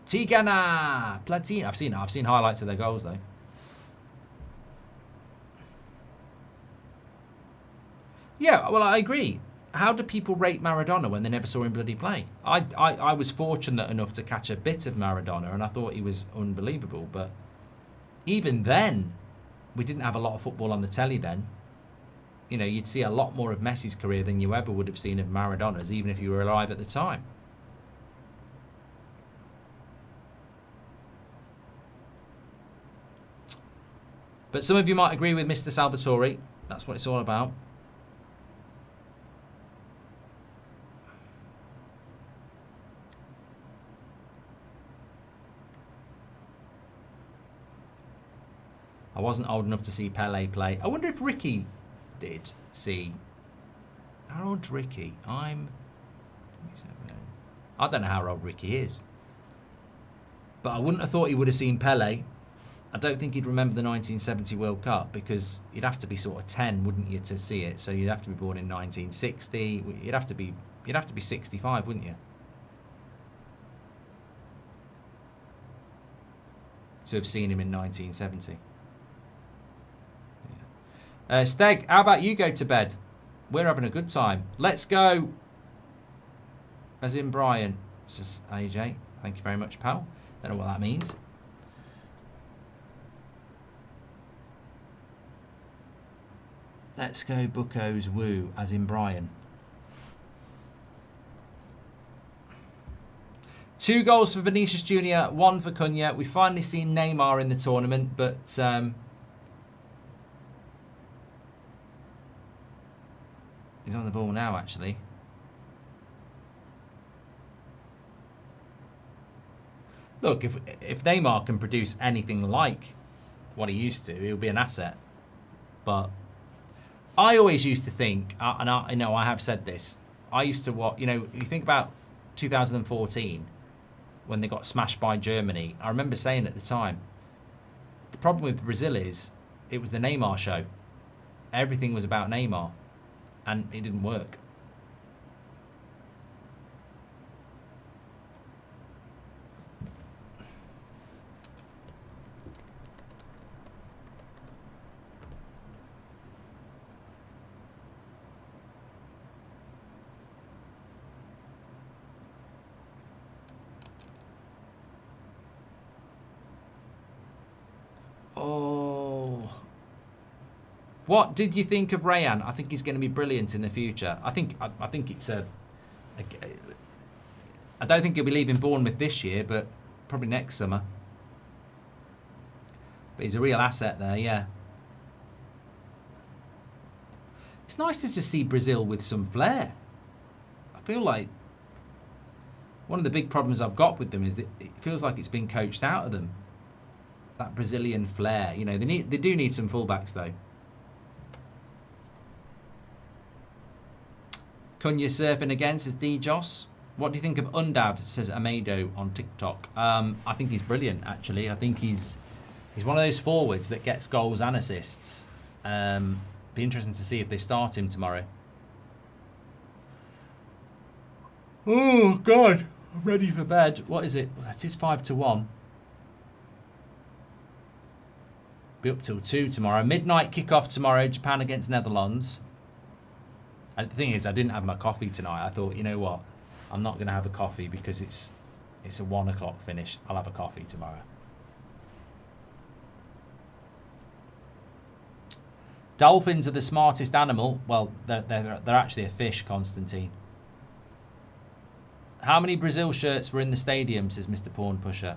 Tigana, Platini. I've seen highlights of their goals though. Yeah, well, I agree. How do people rate Maradona when they never saw him bloody play? I was fortunate enough to catch a bit of Maradona and I thought he was unbelievable. But even then, we didn't have a lot of football on the telly then. You know, you'd see a lot more of Messi's career than you ever would have seen of Maradona's, even if you were alive at the time. But some of you might agree with Mr. Salvatore. That's what it's all about. I wasn't old enough to see Pele play. I wonder if Ricky did see. How old's Ricky? I don't know how old Ricky is. But I wouldn't have thought he would have seen Pele. I don't think he'd remember the 1970 World Cup because you'd have to be sort of 10, wouldn't you, to see it? So you'd have to be born in 1960. You'd have to be 65, wouldn't you? To have seen him in 1970. Yeah. Steg, how about you go to bed? We're having a good time. Let's go. As in Brian, says AJ. Thank you very much, pal. Don't know what that means. Let's go Bucco's woo, as in Brian. 2 goals for Vinicius Jr., 1 for Cunha. We've finally seen Neymar in the tournament, but he's on the ball now, actually. Look, if Neymar can produce anything like what he used to, he'll be an asset. But I always used to think, and I know I have said this, I used to watch, you know, you think about 2014 when they got smashed by Germany. I remember saying at the time, the problem with Brazil is it was the Neymar show. Everything was about Neymar, and it didn't work. Oh, what did you think of Rayan? I think he's going to be brilliant in the future. I think it's I don't think he'll be leaving Bournemouth this year, but probably next summer. But he's a real asset there, yeah. It's nice to just see Brazil with some flair. I feel like one of the big problems I've got with them is that it feels like it's been coached out of them. That Brazilian flair, you know, they do need some fullbacks though. Cunha surfing again, says D Joss. What do you think of Undav, says Amado on TikTok. I think he's brilliant actually. I think he's one of those forwards that gets goals and assists. Be interesting to see if they start him tomorrow. Oh God, I'm ready for bed. What is it? It is 5-1. Be up till 2 tomorrow. Midnight kickoff tomorrow. Japan against Netherlands. And the thing is, I didn't have my coffee tonight. I thought, you know what? I'm not going to have a coffee because it's a 1 o'clock finish. I'll have a coffee tomorrow. Dolphins are the smartest animal. Well, they're actually a fish, Constantine. How many Brazil shirts were in the stadium, says Mr. Porn Pusher?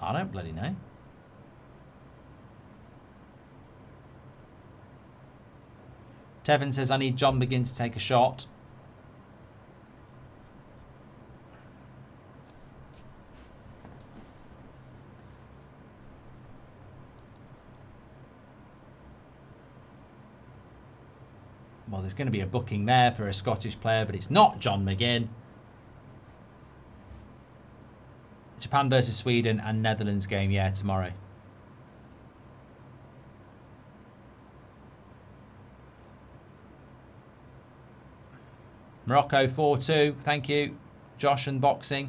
I don't bloody know. Tevin says, I need John McGinn to take a shot. Well, there's going to be a booking there for a Scottish player, but it's not John McGinn. Japan versus Sweden and Netherlands game, yeah, tomorrow. Morocco 4-2. Thank you. Josh unboxing.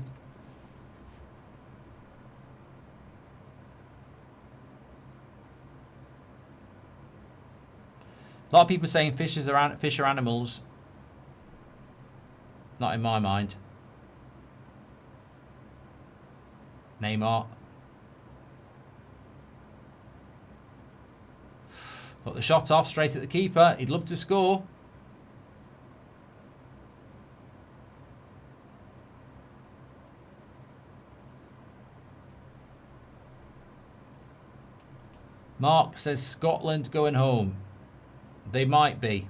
A lot of people saying fish are animals. Not in my mind. Neymar. Got the shot off straight at the keeper. He'd love to score. Mark says Scotland going home. They might be.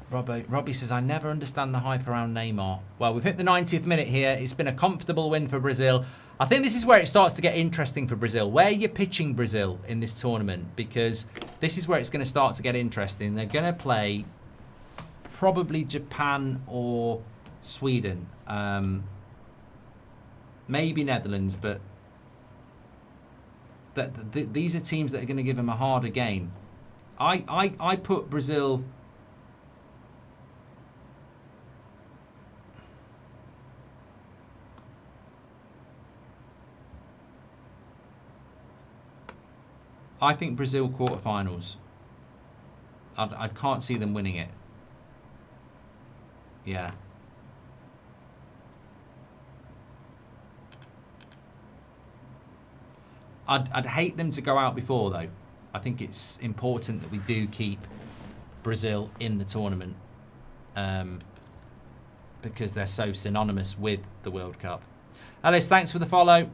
Robbie says, I never understand the hype around Neymar. Well, we've hit the 90th minute here. It's been a comfortable win for Brazil. I think this is where it starts to get interesting for Brazil. Where are you pitching Brazil in this tournament? Because this is where it's going to start to get interesting. They're going to play probably Japan or Sweden. Maybe Netherlands, but these are teams that are going to give them a harder game. I put Brazil... I think Brazil quarterfinals. I can't see them winning it. Yeah. I'd hate them to go out before, though. I think it's important that we do keep Brazil in the tournament because they're so synonymous with the World Cup. Alice, thanks for the follow.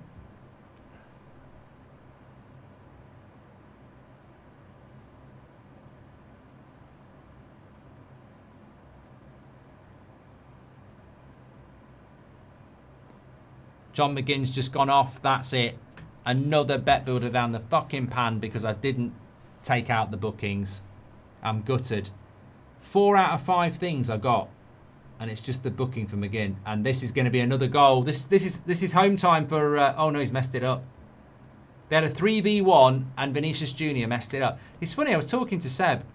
John McGinn's just gone off. That's it. Another bet builder down the fucking pan because I didn't take out the bookings. I'm gutted. 4 out of 5 things I got, and it's just the booking for McGinn. And this is going to be another goal. This is home time for. Oh no, he's messed it up. They had a 3v1 and Vinicius Junior messed it up. It's funny. I was talking to Seb,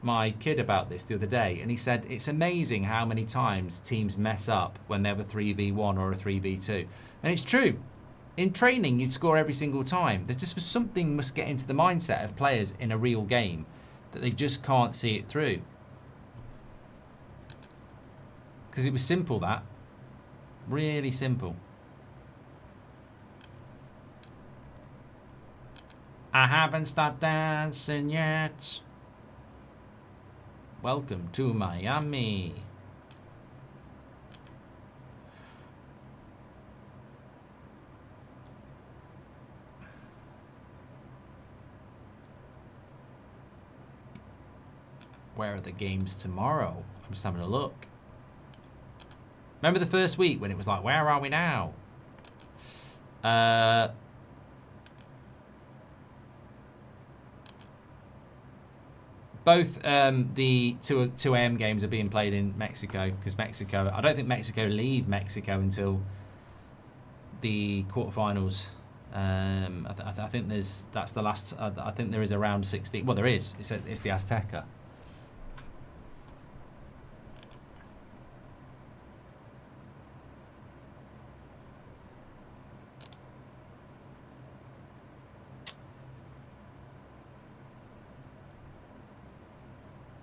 my kid, about this the other day, and he said it's amazing how many times teams mess up when they have a 3v1 or a 3v2, and it's true. In training, you'd score every single time. There's just something must get into the mindset of players in a real game that they just can't see it through. Because it was simple, that. Really simple. I haven't started dancing yet. Welcome to Miami. Where are the games tomorrow? I'm just having a look. Remember the first week when it was like, where are we now? Both the 2 a.m. games are being played in Mexico because Mexico. I don't think Mexico leave Mexico until the quarterfinals. I think that's the last. I think there is a round 16. Well, there is. It's the Azteca.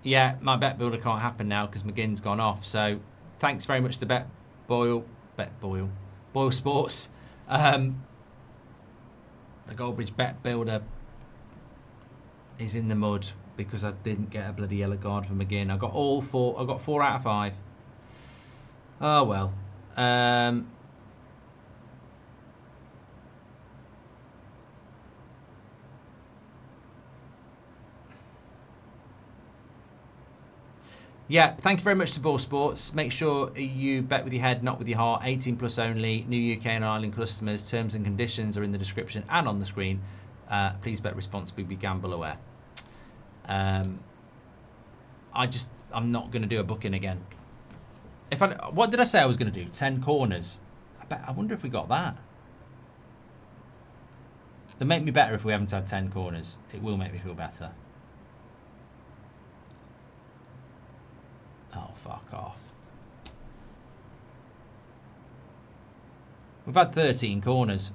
Yeah, my bet builder can't happen now because McGinn's gone off. So thanks very much to Boyle Sports. The Goldbridge bet builder is in the mud because I didn't get a bloody yellow card from McGinn. I got 4 out of 5. Oh well. Yeah, thank you very much to Ball Sports. Make sure you bet with your head, not with your heart. 18 plus only. New UK and Ireland customers. Terms and conditions are in the description and on the screen. Please bet responsibly. Be gamble aware. I'm not going to do a booking again. What did I say I was going to do? 10 corners. I wonder if we got that. It'll make me better if we haven't had 10 corners. It will make me feel better. Oh, fuck off. We've had 13 corners.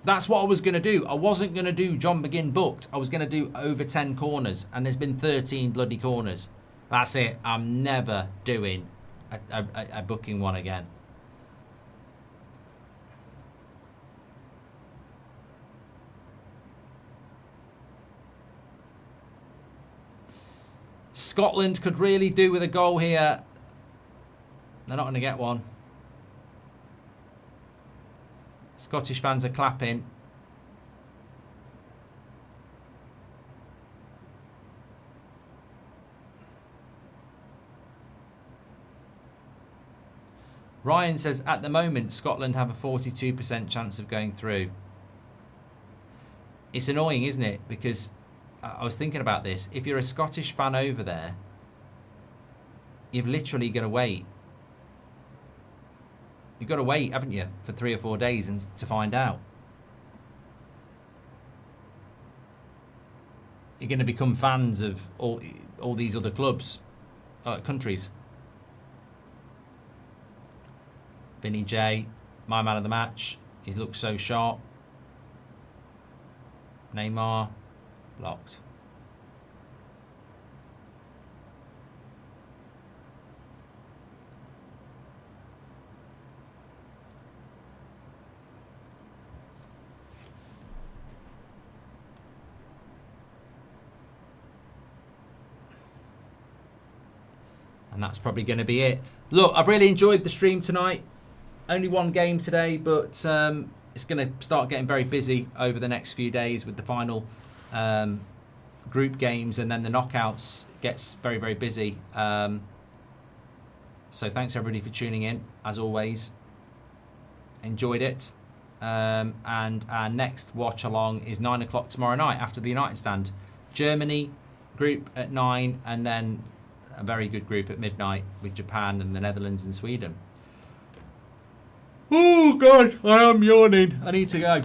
That's what I was going to do. I wasn't going to do John McGinn booked. I was going to do over 10 corners. And there's been 13 bloody corners. That's it. I'm never doing a booking one again. Scotland could really do with a goal here. They're not going to get one. Scottish fans are clapping. Ryan says, at the moment, Scotland have a 42% chance of going through. It's annoying, isn't it? Because I was thinking about this. If you're a Scottish fan over there, you've literally got to wait. You've got to wait, haven't you, for 3 or 4 days to find out. You're going to become fans of all these other clubs, countries. Vinny J, my man of the match. He looks so sharp. Neymar. Blocked. And that's probably going to be it. Look, I've really enjoyed the stream tonight. Only one game today, but it's going to start getting very busy over the next few days with the final group games, and then the knockouts gets very, very busy. So thanks everybody for tuning in. As always, enjoyed it. And our next watch along is 9 o'clock tomorrow night after the United stand. Germany group at 9, and then a very good group at midnight with Japan and the Netherlands and Sweden. Oh God, I am yawning. I need to go.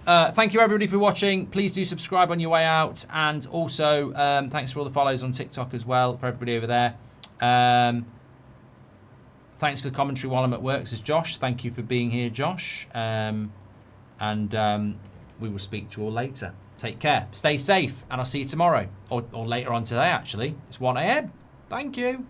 Thank you everybody for watching. Please do subscribe on your way out, and also thanks for all the follows on TikTok as well for everybody over there. Thanks for the commentary while I'm at work, says Josh. Thank you for being here, Josh. And we will speak to you all later. Take care, stay safe, and I'll see you tomorrow, or later on today actually. It's 1 AM. Thank you.